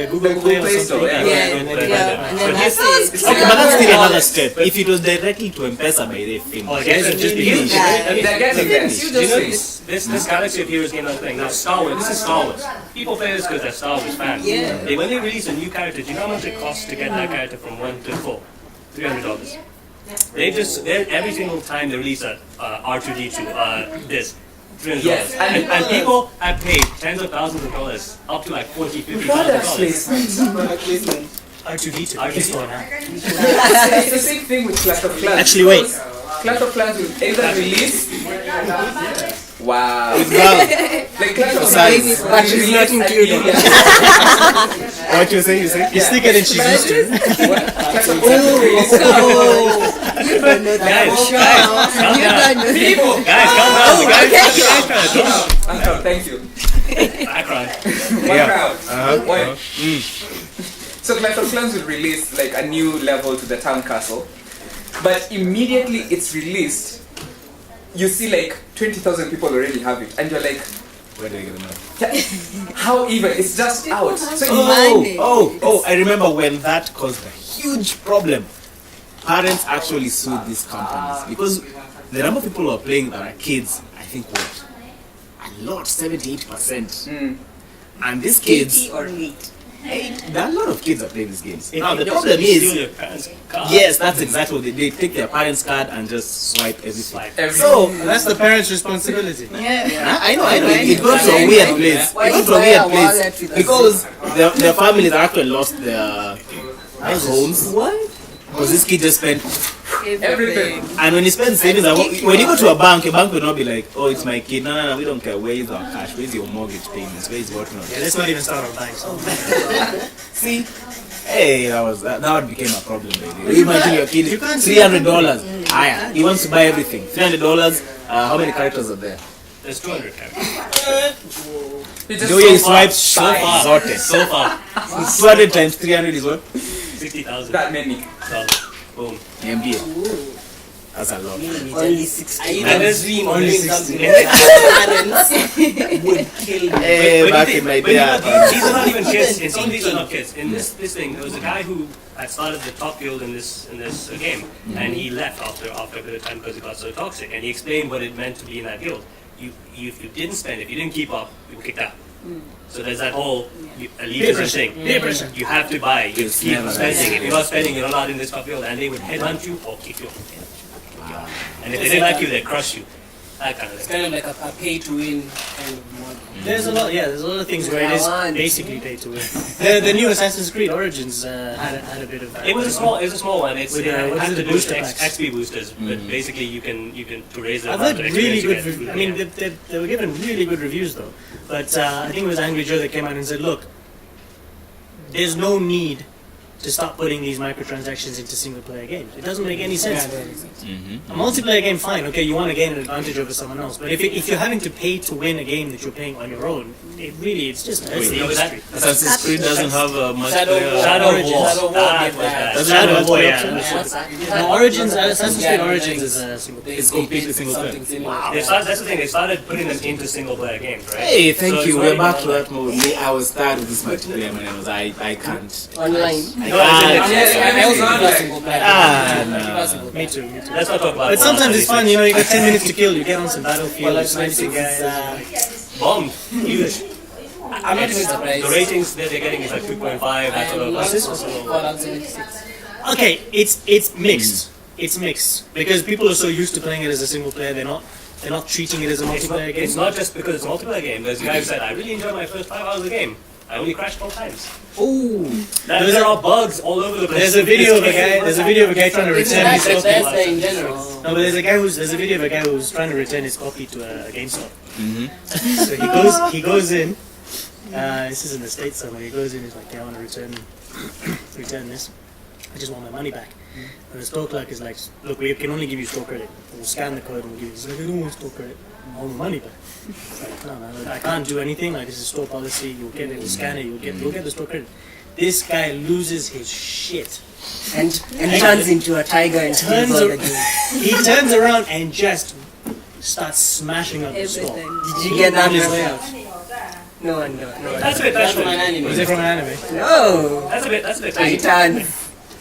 Google Play or Play Store, something. yeah. Yeah, and then you buy yeah, them. and then that's it. Okay, but that's still another step. If it was directly to M-Pesa, by the film. Oh, guys are just beginning. They're getting there. Do you know this Galaxy of Heroes game, another thing? Now, Star Wars, this is Star Wars. People play this because they're Star Wars fans. Yeah. When they release a new character, do you know how much it costs to get that character from 1 to 4? $300. Every single time they release a R2D2 disc, $300. Yes, and people have paid tens of thousands of dollars, up to like $40,000, $50,000. R2D2. R2D2. It's the same thing with Clash of Clans. Actually, wait. Clash of Clans will either release. Wow. Like Clash of Size. Clans. But she's not included. What you say? You say? It's thicker than she's used to. Clash of Clans will release. You don't know that. Calm You down. don't know. People. Guys, calm down. The guys trying to Uncle, thank you. background. One crowd. One. So Clash of Clans will release like a new level to the town castle, but immediately it's released, you see like 20,000 people already have it, and you're like, Where did I get the money? How even? It's just out. So Money. I remember when that caused a huge problem. Parents actually sued these companies because the number of people who are playing that are kids, I think, what? A lot, 78%. And these kids, or 8. there are a lot of kids that play these games. Now the They problem steal is, your parents' car. yes, that's exactly what they take their parents' card and just swipe everything. every So That's the parents' responsibility. I know. It goes to a weird place. Why It goes you to a buy weird a wallet place with a because their families actually lost their homes. What? Because this kid just spent, everything. and when he spends savings, when you go to a bank will not be like, oh, it's my kid. No, we don't care. Where is our cash? Where is your mortgage payments? Where is what not? Yeah, let's not even start on banks. See, hey, that one became a problem, baby. You imagine your kid, You can't $300. He wants to buy everything. $300. How many characters are there? There's 200 characters. He just The way you so far swipe, So far. sorted. So far. 200 times 300 is what? 60,000. that many. Boom. MBA. That's a lot. Only 60. I And dream only of doing 60. something that parents would kill me. Hey, back in my day. These are not even kids. In some these are not kids. In this thing, there was a guy who had started the top guild in this game, and he left after a bit of time because it got so toxic. And he explained what it meant to be in that guild. If you didn't keep up, you were kicked out. So there's that whole elitism thing. Peer pressure. You have to buy. You It's keep never spending. nice. If you're not spending, you're not allowed in this top guild, and they would headhunt you or kick you off. And if they didn't like you, they'd crush you. That kind of It's thing. kind of like a pay to win kind of model. There's a lot of things where it is basically pay to win. The new Assassin's Creed Origins had a bit of that. It was a small one. It With, had what is to it, do with booster packs? XP boosters, but basically you can to raise the I've amount heard of really experience good. you get through I the mean, game. they were given really good reviews though. But I think it was Angry Joe that came out and said, "Look, there's no need to start putting these microtransactions into single-player games. It doesn't make any sense. A multiplayer game, fine. Okay, you want to gain an advantage over someone else. But if you're having to pay to win a game that you're playing on your own, it's just that's the no, but that- industry. Assassin's Creed doesn't have a multiplayer. Shadow Origins. War. Shadow War That did was that. bad. Shadow Shadow War, War, yeah. No, Origins, Assassin's Creed Origins is a single player. It's completely single player. Something similar. That's the thing. They started putting them into single player games, right? Hey, thank So you. it's We're not back to even that mode. Me, I was tired of this multiplayer, man. I can't. Online. I also do a single player. No. Me too. Let's not talk about. But sometimes it's fun, you know, you got 10 minutes to kill, you get on some battlefield, Well, you snipe some guys. Bomb. Huge. I'm not even surprised. The ratings that they're getting is like 2.5. That sort of. What's this? so- Fallout 76. Okay, it's mixed. It's mixed because people are so used to playing it as a single player, they're not treating it as a multiplayer game. It's not just because it's a multiplayer game. There's a guy who said, I really enjoyed my first 5 hours of the game. I only crashed 4 times. There are bugs all over the place. There's a video of a guy trying to return his That's copy. Bethesda in general. No, but there's a video of a guy who's trying to return his copy to a GameStop. So he goes in. This is in the States somewhere. He goes in. He's like, "Yeah, I want to return this. I just want my money back." And the store clerk is like, "Look, we can only give you store credit. We'll scan the code and we'll give you." He's like, "I don't want store credit. I want my money back." It's like, "No, man, I can't do anything. Like, this is store policy. You'll get it. We'll scan it. You'll get the store credit." This guy loses his shit. And turns into a tiger and steals all the game. He turns around and just starts smashing up the store. Everything. Did you get that On his way reference? out. No. That's a bit. That's From an a anime. Was it from an anime? No. That's a bit He crazy. turns.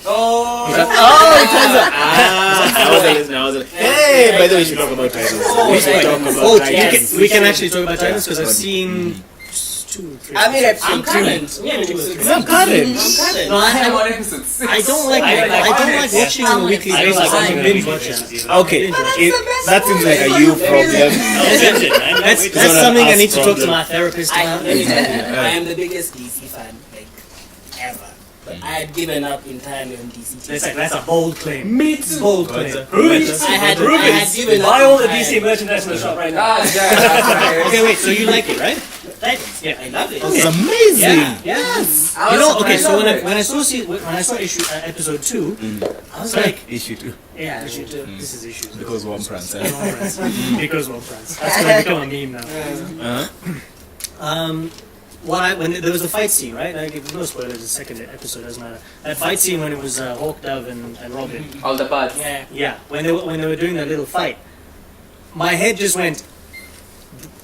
Oh, Hey, by the way, we should talk about titles. We should talk about titles. We can actually talk about titles because I've seen 2, 3. I mean, I've I'm seen current. Yeah, I'm current. No, One episode 6. I don't like watching on a weekly I don't basis. like I watching binge movies watch basis it. either. Okay, that seems like a you problem. That's something I need to talk to my therapist I about. am the biggest DC fan, like, ever. But I had given up entirely on DC. That's a bold claim. Me too. Bold claim. I had given up Buy all the entirely. DC merchandise in the shop right now. Okay, wait. So you like it, right? Yeah, I love it. It's amazing. Yeah. Yes. You know, okay. So when I saw episode 2, I was like, Issue 2. yeah, issue 2. This is issue 2. Because WompRantz. WompRantz. Because WompRantz. That's going to become a meme now. When there was the fight scene, right? Like, no spoilers. The second episode doesn't matter. That fight scene when it was Hawk, Dove, and Robin. All the parts. Yeah. Yeah, when they were doing that little fight, my head just went,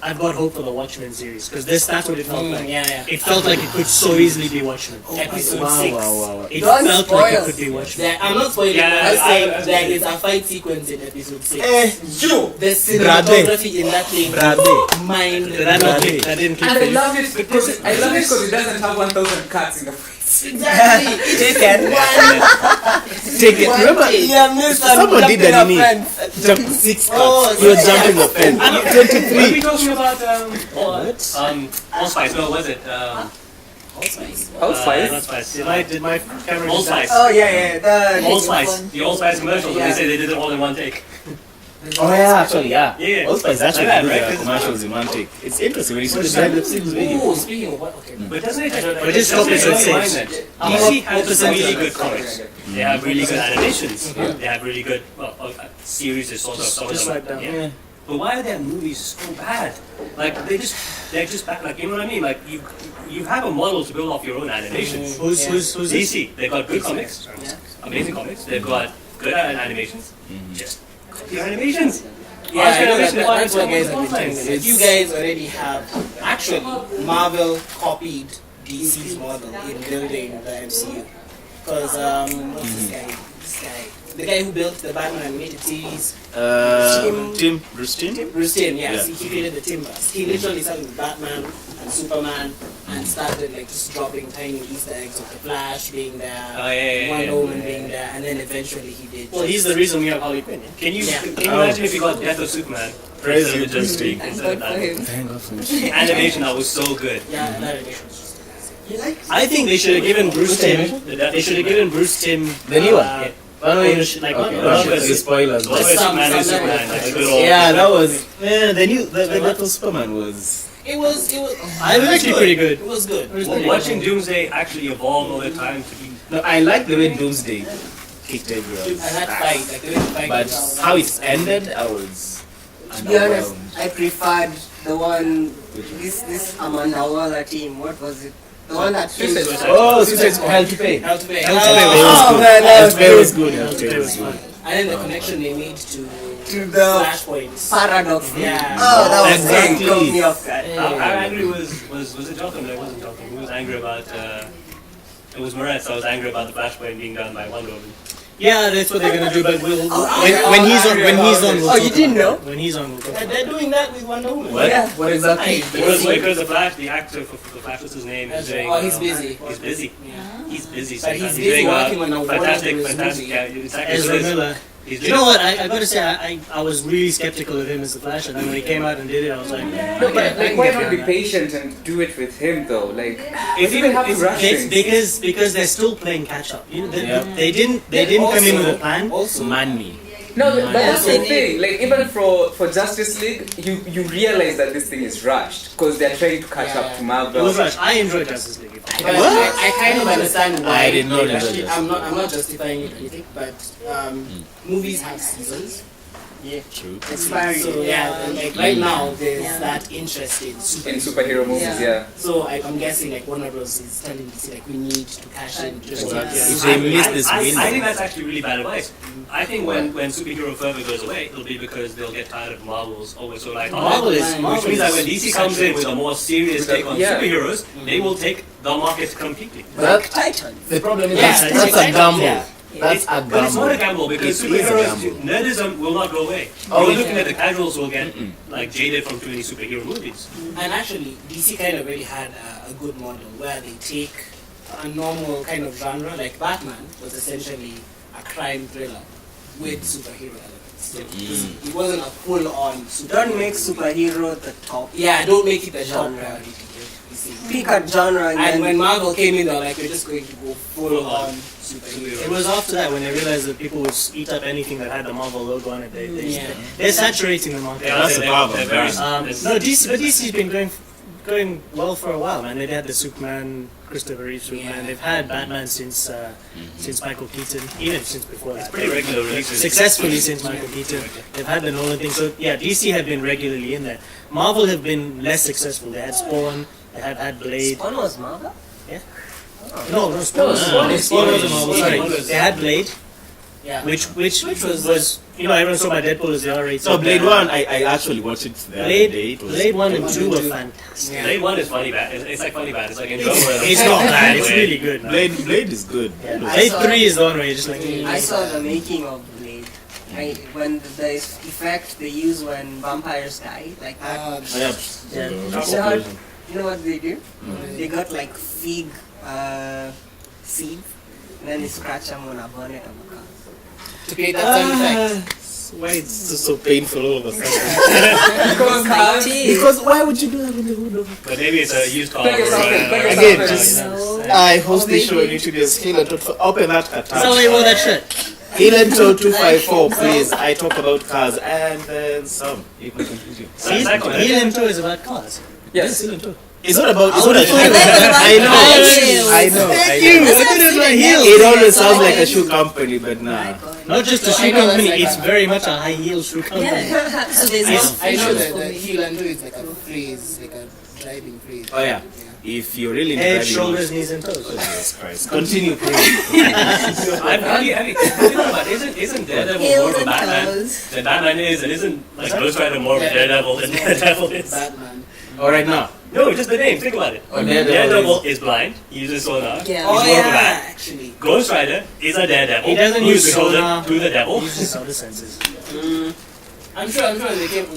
I've got hope for the Watchmen series because that's what it felt like. Yeah. It felt like it could so easily be Watchmen. Episode Wow, 6. wow, wow. It Don't felt spoil like it us. could be Watchmen. I'm not spoiling. Yeah, I'm saying I- there is a fight sequence in episode 6. You. The cinematography in that thing, mind. That didn't click And for I you. love it because it doesn't have 1,000 cuts in the face. Exactly. It is Take it. Remember, Yeah, Mister. someone did that in me. Friends. Jump 6 cuts. Oh, You're jumping the fence. Were 23. we talking about What? Allspice? No, was it? Allspice. Allspice? Allspice. Did my camera just die? Allspice. Oh yeah. The Allspice. The Allspice commercials. When they say they did it all in one take. Oh yeah, actually, yeah. Yeah. Allspice actually Like that, do right? their commercials in one take. It's interesting when you see the behind the scenes video. Oh, speaking of what? Okay. But doesn't it? But just stop it at six. DC has really good comics. They have really good animations. They have really good series. Is sort of some of Just them. like that. Yeah. But why are their movies so bad? Like they're just bad. Like you know what I mean? Like you have a model to build off your own animations. Who's this? DC. They've got good comics. Amazing comics. They've got good animations. Just copy your animations. Yeah, I know Animation that's what department guys have been telling me. Like, you guys already have, actually, Marvel copied DC's model in building the MCU. Because, what's this guy? The guy who built the Batman animated series, Bruce Timm? Bruce Timm, yes, Yeah. he created the Timbers. He literally started with Batman and Superman and started like just dropping tiny Easter eggs of the Flash being there, Wonder Woman being there, and then eventually he did. Well, he's the reason we have Harley Quinn. Can you Yeah. imagine if you got Death of Superman? Praise instead you, of just Bruce Timm. instead of Good for that. him. Thank God for me. Animation that was so good. Yeah, that animation was just amazing. You like? I think they should have given Bruce Timm. They should have given Bruce Timm The new one? uh, Oh, no, ownership, like okay, ownership. the spoilers. Always Superman and Superman, like a good old. Yeah, that was. Yeah, the new. The Battle Superman was. It was. It was actually pretty good. It was good. Watching Doomsday actually evolve all the time to be. No, I like the way Doomsday kicked everyone. And that fight, like the way the fight But was how it ended, I was. To be honest, underwhelmed. I preferred the one. This Amanda Waller team. What was it? The one that Suicide finished. Squad. Oh, Suicide Squad. Hell to pay. Hell to pay. Oh man, that was Hell was good. good. Hell to pay was good. And then the connection they made to To the Flashpoints. paradox. Yeah. Oh, that was Exactly. caught me off guard. How angry was it Jotham? No, it wasn't Jotham. He was angry about. It was Moretz. I was angry about the Flashpoint being done by Wonder Woman. Yeah, that's what they're gonna do. But when he's on, we'll Oh, you talk didn't about know? it. When he's on, we'll talk And about they're doing that with Wonder Woman. What? Yeah. What exactly? Because the Flash, the actor for the Flash, what's his name? Is doing, Oh, he's busy. He's busy. Yeah. He's busy. But he's sometimes. busy doing working on a fantastic, Warner Bros. fantastic. movie. Yeah, it's it. actually Ezra good. Miller. He's You know what? I gotta say, I was really skeptical of him as the Flash, and then when he came out and did it, I was like, No, but like, why not be patient and do it with him though? Like, If you have to rush It's things. because they're still playing catch up. You know, Yeah. they didn't come in with a plan. Also, Money. No, but that's the Yeah. thing. Like, even for Justice League, you realize that this thing is rushed because they're trying to catch up to It Marvel. was rushed. I enjoyed Justice League. I kind of understand why. I did not they enjoy actually- this. I'm not justifying it or anything, but movies have seasons. True. Expiring. So yeah, and like right now there's Yeah. that interest in In superhero movies, yeah. So I'm guessing like Warner Bros is telling DC like we need to cash in. Just If they miss this I window. think that's actually really bad advice. I think when superhero fervor goes away, it'll be because they'll get tired of Marvel's always so like Marvel is- which Marvel means that is when DC comes in with a more serious take on Yeah. superheroes, they will take the market completely. But Titan. the problem is Yeah, that's a gamble. yeah. That's a But it's not a gamble. gamble because It is a superheroes, gamble. nerdism will not go away. Oh, You're yeah. looking at the casuals who will get like jaded from too many superhero movies. And actually, DC kind of really had a good model where they take a normal kind of genre, like Batman was essentially a crime thriller with superhero elements. So it wasn't a full-on superhero. Don't make superhero the top. Yeah, don't make it a top Genre. priority. You see. Pick a genre and, And then when Marvel came in, they were like, we're just going to go full-on superhero. It was after that when they realized that people would eat up anything that had the Marvel logo on it. Yeah. They're saturating the market. That's the problem, They're very, right? No, DC's been going well for a while, man. They've had the Superman, Christopher Reeve Superman. Yeah. They've had Batman since Michael Keaton, even since before that. pretty regular releases. Successfully since Michael Keaton. They've had the Nolan thing. So yeah, DC have been regularly in there. Marvel have been less successful. They had Spawn. They have had Blade. Spawn was Marvel. No, Spawn was a Marvel. Sorry, they had Blade. Yeah. which was you know everyone saw my Deadpool as the R-rated. So Blade 1, I actually watched it the other day. It was Blade 1 and 2 were Blade fantastic. Yeah. Blade 1 is funny bad. It's like funny bad. It's like in It's not bad. It's really good. Man. Blade is good. Blade 3 is the one where you're just like. I saw the making of Blade. When the effect they use when vampires die, like that. You know what they do? They got like fig seeds, and then they scratch them on a bonnet of a car. To create that sound effect. Why it's so painful all of a sudden? Because cars. Because why would you do that on the hood of But maybe it's a used car. Take a something, take a Again, something. just I host this show on YouTube. Just open that That's how I attach. wore that shirt. Hilento 254, please. I talk about cars and then some. You can continue. Heel and toe is about cars. Yes. It's not about. It's not a shoe. Heels. I know. Thank you. I thought it was about heels. It always sounds like a shoe company, but nah. Not just a So I shoe know company, that's like it's very much a high heel shoe company. Yeah. So there's no I know features that for the me. heel and toe is like a phrase, like a driving phrase. Oh yeah. If you're really Head, driving- shoulders, knees, and toes. Jesus Christ. Continue, please. Isn't Daredevil more Heels of a and Batman toes. than Batman is, and isn't like Ghost Rider more of a Daredevil than Daredevil is? Batman. All right now. No, just the name. Think about it. Oh, Daredevil Daredevil is blind. He uses sonar. Yeah. He's more of a bat. actually. Ghost Rider is a Daredevil. He doesn't who use is beholden sonar. to the devil. He uses other senses. I'm sure they came up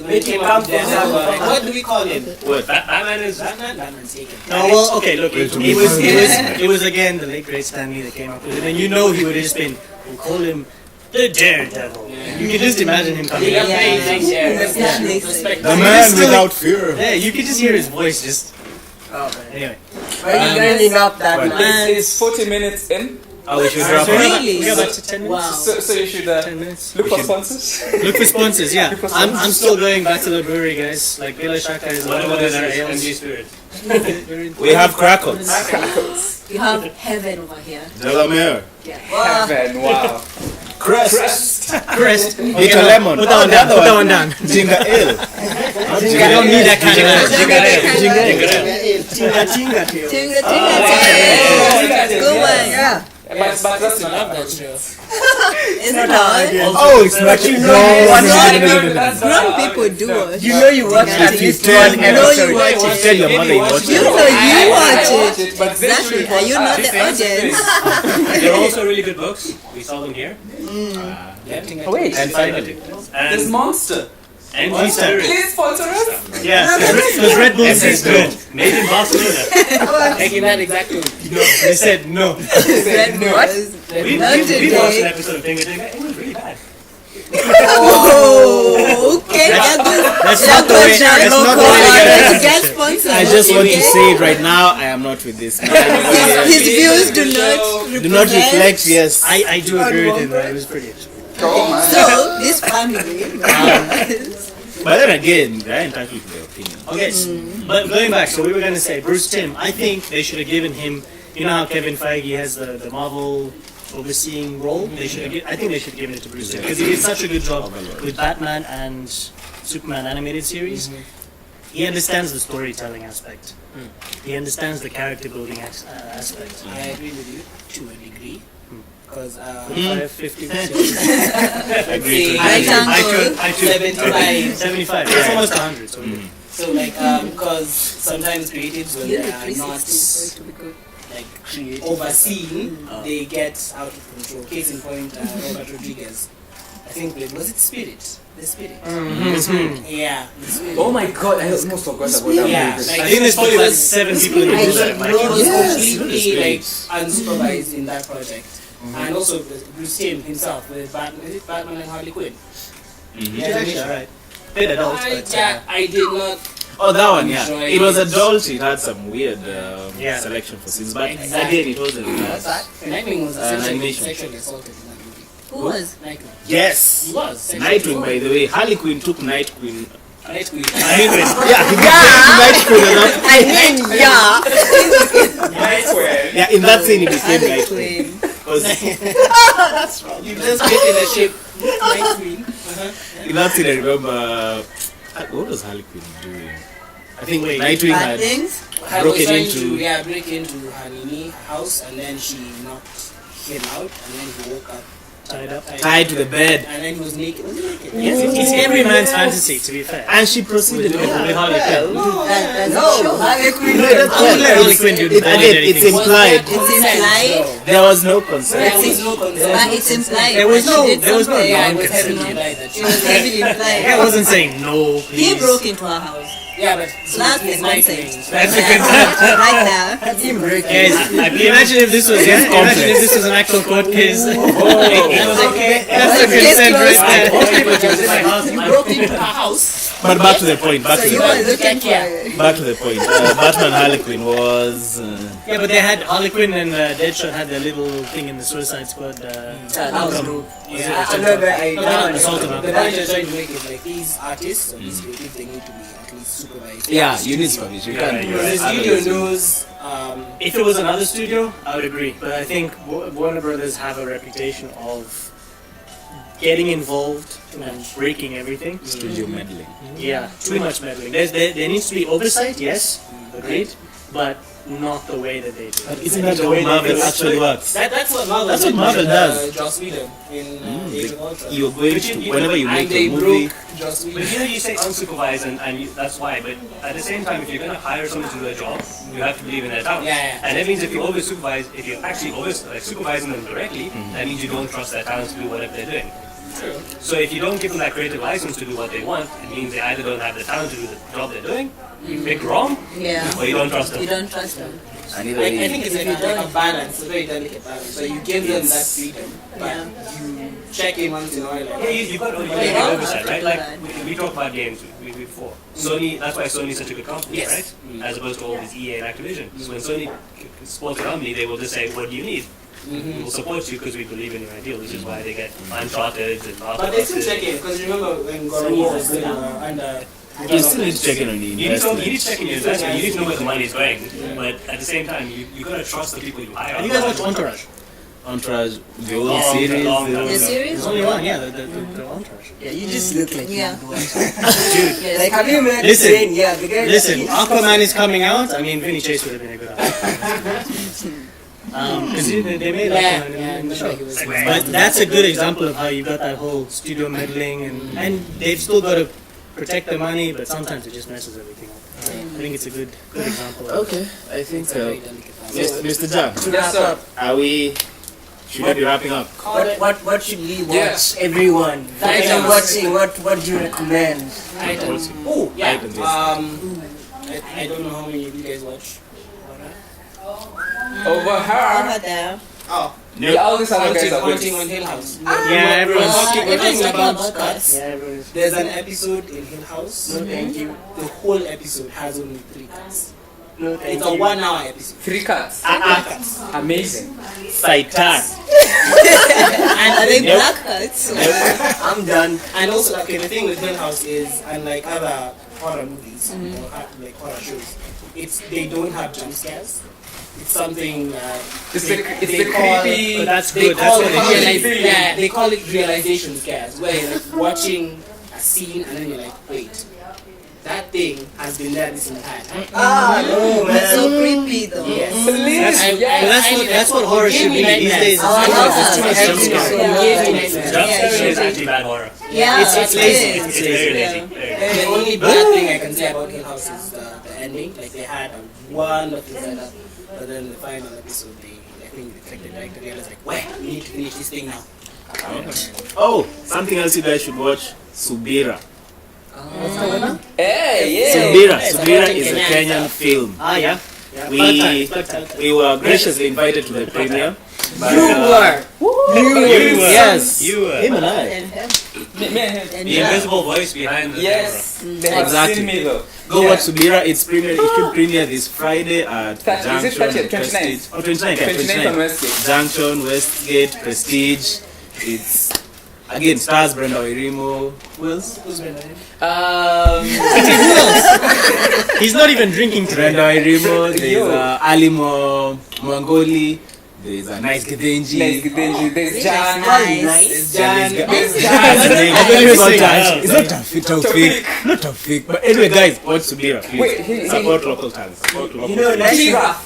with this. Like, what do we call him? What? Batman is. Batman's taken. No, well, okay, look, it was again the late great Stanley that came up with it, and you know he would have just been, we'll call him the Daredevil. You can just imagine him coming up. Respect. The man without fear. Yeah, you can just hear his voice just. Anyway. Why are you grinding up that What? man? It's 40 minutes in, Oh, we should drop So it. Really? we got back to 10 minutes. Wow. so you should 10 minutes. look for sponsors. Look for sponsors, yeah. for I'm still going back to the brewery, guys. Like Bila Shaka is one Whatever of this their is, ales. MG Spirit. We have Krakos. You have heaven over here. Delamere. Heaven, wow. Crest. Crest. Bitter lemon. Put that one down. Put that one down. Ginger ale. You don't need that kind of Tinga tinga tail. Good one. Yeah. But that's I love not that show. Is it not? Oh, it's not you Grown people do it. You know you watch at least one You know you episode. watch it. Tell your mother you watch You it. know you watch it. but Exactly. Are you not the audience? They're also really good books. We saw them here. wait, And finally. this And Monster. MG Spirit. Please sponsor us. Yeah, because Red Bull says no. Made in Barcelona. Taking that exact one. They said no. Red Bulls. We Not watched an today. episode of Finger Dinga. It was really bad. Oh, okay. That's not the way. That's not the way to get Get sponsors. I just want to okay? say it right now. I am not with this man. His views do not Do not reflect, yes. I do agree with him. It was pretty. Oh man. So, this family. But then again, they're entitled to their opinion. Okay, but going back, so we were going to say Bruce Timm. I think they should have given him. You know how Kevin Feige has the Marvel overseeing role. They should have. I think they should have given it to Bruce Timm because he did such a good job with Batman and Superman animated series. He understands the storytelling aspect. He understands the character building aspect. I agree with you to a degree. Because 50. Agreed. Right angle. I too. 75. 75. It's almost 100. So So like because sometimes creatives when You're they the are 360 not for it to be good. like overseen, they get out of control. Case in point, Robert Rodriguez. I think was it Spirit? The Spirit. The Spirit. Yeah. The Spirit. Oh my god, I almost forgot about that. Yeah, movie. like I think there's probably like was 7 people in the I group that think might. Bro was Yes, completely like yes. unsupervised in that project, and also Bruce Timm himself with Batman and Harley Quinn. Yeah, actually, alright. Bit adult, but I did not. Oh, that one, yeah. Enjoy It was it. adult. It had some weird Yeah. selection for scenes, but Exactly. again, it wasn't. Nightwing was essentially animation. sexually assaulted in that movie. Who was? Nightwing. Yes. He was. sexually Nightwing, by the way. Harley Quinn took Night Queen. Nightwing. Yeah, he became Night Queen. I mean, yeah. Nightwing. Yeah, in that scene, he became Night Queen. Queen. 'Cause You just get in a ship. Nightwing. in that scene, I remember. What was Harley Quinn doing? I think Wait, Nightwing Bad had things. I broken was trying into. to break into her Nini house, and then she knocked him out, and then he woke up tied to the bed. And then he was naked. Was he naked? Yes, it's every man's fantasy, to be fair. And she proceeded with Harley Quinn. That's No, true. Harley Quinn. No, that's I would let Harley Quinn do Again, it's anything. implied. It's implied. There was no consent. There was no consent. But it's implied. There was that no- she did there was no something. Yeah, it was non-consent. heavily implied that It was heavily implied. I wasn't saying no, He please. broke into her house. Yeah, but That's it's the night consent. thing. That's a consent. Right now. Guys, imagine if this was imagine if this was an actual court case. That's the consent right there. You broke into her house. But back to the point. Back to You the were point. looking for it. Back to the point. Batman Harlequin was. Yeah, but they had Harley Quinn and Deadshot had their little thing in the Suicide Squad. Outcome. Assault on The point you're trying to make is like these artists or these creatives, they need to be at least supervised. Yeah, you need supervision. You can't do The that. studio knows. If it was another studio, I would agree. But I think Warner Brothers have a reputation of getting involved and breaking everything. Studio meddling. Yeah, too much meddling. There needs to be oversight, yes, agreed, but not the way that they do. But isn't that the way Marvel actually works? That's what Marvel. That's what did Marvel with, does. Joss Whedon in Age of Ultron. You're going to, whenever you And make they a movie, broke Joss But Whedon. you say unsupervised, and that's why. But at the same time, if you're going to hire someone to do a job, you have to believe in their talent. Yeah. And that means if you over-supervise, if you're actually supervising them directly, that means you don't trust their talent to do whatever they're doing. So if you don't give them that creative license to do what they want, it means they either don't have the talent to do the job they're doing, you pick wrong, Yeah. or you don't trust them. You don't trust them. and I either think it's like a balance, a very delicate balance. So you give them that freedom, but Yeah. you check in once in a while. Yeah, Like, you got to Yeah. oversight, right? Like we talked about games before. Sony, that's why Sony's such a good company, Yes. right? As opposed to all these EA and Activision. So when Sony supports a company, they will just say, "What do you need? We'll support you because we believe in your ideal," which is why they get Uncharted and but they still check in because remember when God was still under. you still need to check in on the You need to investment. check in your investment. You need to know where the money is going. But at the same time, you gotta trust the people you hire. Have you guys watched Entourage? Entourage, the old Long, series. long, the- long. The series? There's only one, yeah, the Entourage. Yeah, you just look like Yeah. you. Yes. Like, have you met Listen, Jane? Yeah, the guy. Listen, Aquaman is coming out. I mean, Vinny Chase would have been a good actor. Because they made Aquaman in the show. But that's a good example of how you got that whole studio meddling, and they've still got to protect the money, but sometimes it just messes everything up. I think it's a good example. Okay, I think so. Mr. John, Yes, sir. are we? Should we be wrapping up? What should we watch? Yes. Everyone. What are you watching? What do you recommend? Items. Oh, yeah. Items, yes. I don't know how many of you guys watch. Over her. Over there. Oh, Yeah, all these other guys are Haunting good. on Hill House. Yeah, everyone's We're talking about about cuts. Yeah, everyone's. There's an episode in Hill House. No, thank you. The whole episode has only 3 cuts. No, thank It's a you. 1 hour episode. 3 cuts. Cuts. Amazing. Saitan. And are they black cuts? I'm done. And also, okay, the thing with Hill House is, unlike other horror movies or like horror shows, they don't have jump scares. It's something It's they the call- creepy. But that's they good. call That's it what they should be. yeah, they call it realization scares, where you're like watching a scene and then you're like, wait, that thing has been there this entire time. No, It's man. so creepy though. Yes. That's what horror should be these days. It's too much jump scare. Jump Yeah, scare is yeah. actually bad horror. Yeah, It's lazy. it It's is. very Yeah. lazy. Very. The only bad thing I can say about Hill House is the ending. Like they had a wonderful setup, but then the final episode, I think the director realized like, well, we need to finish this thing now. Oh, something else you guys should watch. Subira. Hey, yeah. Subira is a Kenyan film. Ah, yeah. We were graciously invited to the premiere. But, Yes. You were. him and I. And The invisible voice behind the Yes. They have Exactly. seen me though. Go watch Subira. It should premiere this Friday at 30, is it Junction. 30th, 29th? Prestige. Oh, 29th, yeah, 29th on 29th. Westgate. Junction, Westgate, Prestige. It's again stars Brenda Wairimu. Who else? He's not even drinking today. Brenda Wairimu. There's Yo. Alimo Mwangoli. There's a Nice Gedenji. There's Jan. nice. Jan. There's I believe it's not Saying Taj. It's not Taufik. Not Taufik. But anyway, guys, watch Subira. Please. Wait, Support local talents. Support local You know, nice is Shira.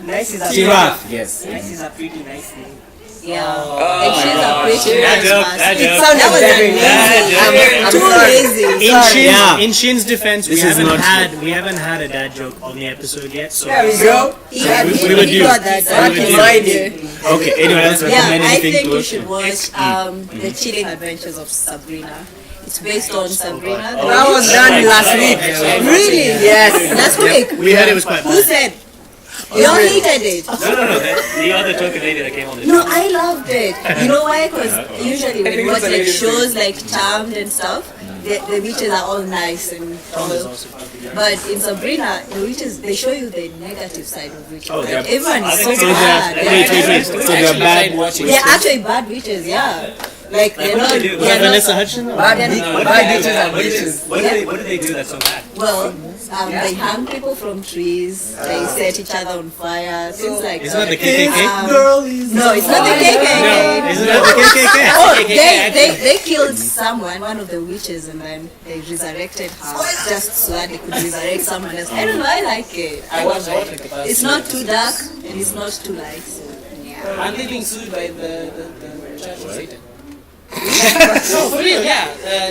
nice is a Shiraf. Yes. Nice is a pretty nice name. Yeah. Oh And my she's a God. pretty That nice joke, person. that It joke. sounded That was very amazing. I'm Too sorry. lazy. Yeah. In Shin's defense, we This is haven't not- had a dad joke on the episode yet. So There we go. He had we would do. got that. Back in my day. Okay, anyone else Yeah, recommend I anything think to you us? should watch The Chilling Adventures of Sabrina. It's based on Sabrina. the That was witch. done last week. Really? Yes. Last week. we heard it was quite Who bad. said? You all hated it. No. The other token lady that came on the No, show. I loved it. You know why? Because usually when think you watch it's a like lady shows like Charmed and stuff, the witches are all nice and tall. But in Sabrina, the witches, they show you the negative side of witches. Oh, Like, yeah. everyone is so So bad. Wait. So they're bad. They're actually bad witches, yeah. Like they're what not. do they do? They're not Vanessa Hudson? Bad bitches and What bitches. do they do that's so bad? well, they hang people from trees. They set each other on fire. Things like Isn't that that. the KKK? No, it's not the KKK. Isn't that the KKK? Oh, they killed someone, one of the witches, and then they resurrected her just so that they could resurrect someone else. I don't know, I like it. I watched like the first It's not too dark and it's not too light. So, yeah. I'm being sued by the Church of Satan. No, for real, yeah. Yeah,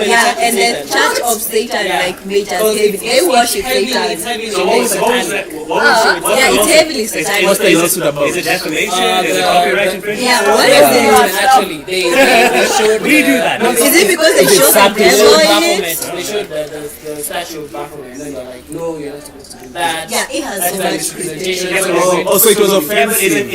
Yeah, and the Church of Satan like made us they worship Satan. So what was that? Yeah, it's heavily satanic. What's the lawsuit about? Is it defamation? Is it copyright infringement? Yeah, what is Yeah, it? actually, they showed. We do that. Is it because they showed the They devil showed in it? Baphomet. They showed the statue of Baphomet, and then they're like, no, you're not supposed to do that. Yeah, it has so That's much misrepresentation. presentation. Also, it was Yeah, but offensive.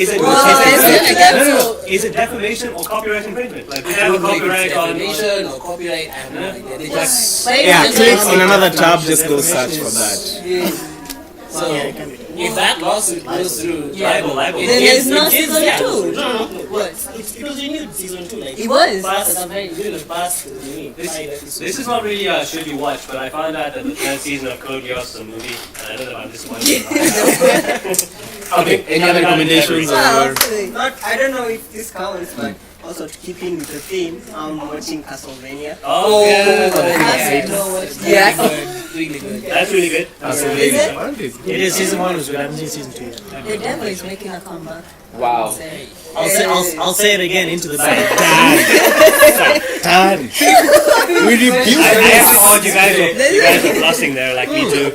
is it defamation or copyright infringement? Like, we have a copyright on. Defamation or copyright, I have no idea. They just Yeah, click on another tab, just go search for that. so if that lawsuit goes through, Libel. Then there's no season yeah. 2. No. What? It was renewed season 2. Like It was. Fast, I'm very good at fast. This is not really should be watched, but I found out that the third season of Code Geass is a movie, and I don't know if I'm disappointed. Okay, any other recommendations? Or I don't know if this counts, but also to keep in with the theme, I'm watching Castlevania. Oh, yeah. Yes. Really good. That's really good. It is season 1 was good. I haven't seen season 2 yet. The devil is making a comeback. Wow. I'll say it again into the bag. Dad, we rebuke I actually thought you guys were blushing there, like me too. Me too,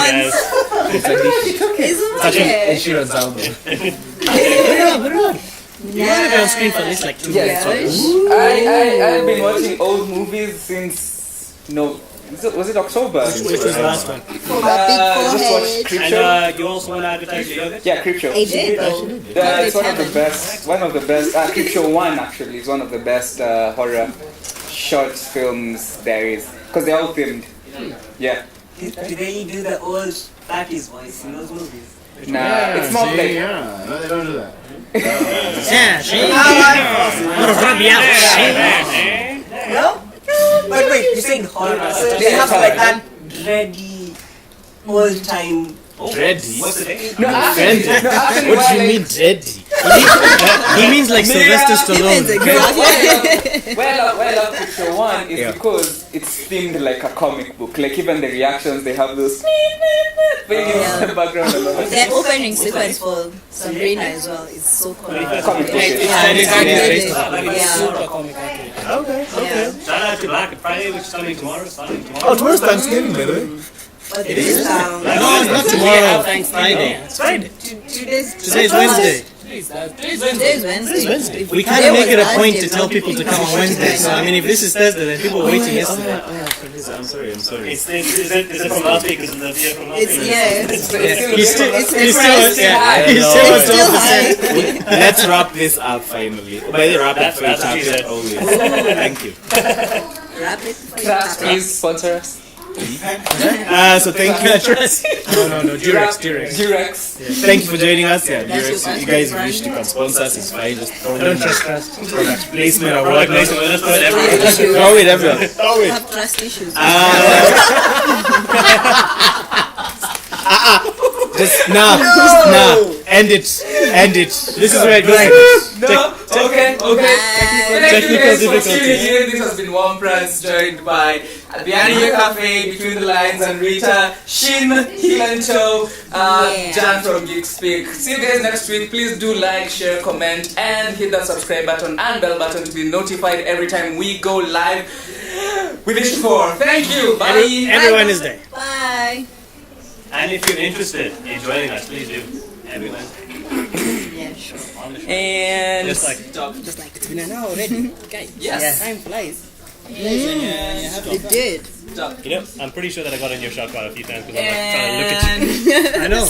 guys. It's such an okay. insurance album. You want to be on screen for at least like 2 minutes. I've been watching old movies since was it October? Which was the last one? Just watched Creepshow. And you also want to advertise your yogurt? Yeah, Creepshow. I did though. It's one of the best. Creepshow 1 actually is one of the best horror short films there is because they're all filmed. Yeah. Do they do the old 30s voice in those movies? Nah, it's more like No, they don't do that. Yeah, she. I'm gonna rub you out. No? But wait, you're saying horror. So they have like that dready, old time. Dready? What's the name? What do you mean dready? He means like Sylvester Stallone. well, Creepshow 1 is because it's themed like a comic book. Like even the reactions, they have those in the background. And all that. The opening sequence for Sabrina as well is so cool. Comic book. Super comic accurate. Shout out to Black Friday, which is coming tomorrow. Starting tomorrow. Oh, tomorrow's Thanksgiving, by the way. It is. No, it's not tomorrow. Thanks, Friday. It's Friday. Today's Today's Wednesday. Today's Wednesday. We kind of make it a point to tell people to come on Wednesday. So I mean, if this is Thursday, then people were waiting yesterday. I'm sorry. Is it from last week? Is it the beer from last week? He's still, It's he's price still, high. he's still It's still 12%. high. Let's wrap this up finally. By the wrap it for That's what she said. always. Thank you. Wrap it for you. Trust, please sponsor us. So thank you. No, Durex. Durex. Thank you for joining us. Yeah, That's Durex, your you guys brand. wish to can sponsor us, it's fine. Just throw I it don't in trust the trust. product placement or Product whatnot. placement, let's put it everywhere. Throw it everywhere. Throw You it. have trust issues. Just now. End it. This is where it goes. No. Okay. Bye. Thank you guys for difficulties. tuning in. This has been WompRantz, joined by the Anime Cafe, Between the Lines, and Rita, Shin, Hilancho, Jan from Geeks Speak. See you guys next week. Please do like, share, comment, and hit that subscribe button and bell button to be notified every time we go live with issue 4. Thank you. Bye. Everyone is there. Bye. And if you're interested in joining us, please do. Every Wednesday. Yeah, sure. On the show. And Just like Just like it's been an hour already. Guys, Yes. time flies. It did. you know, I'm pretty sure that I got in your shot quite a few times because I'm like trying to look at you. and I know.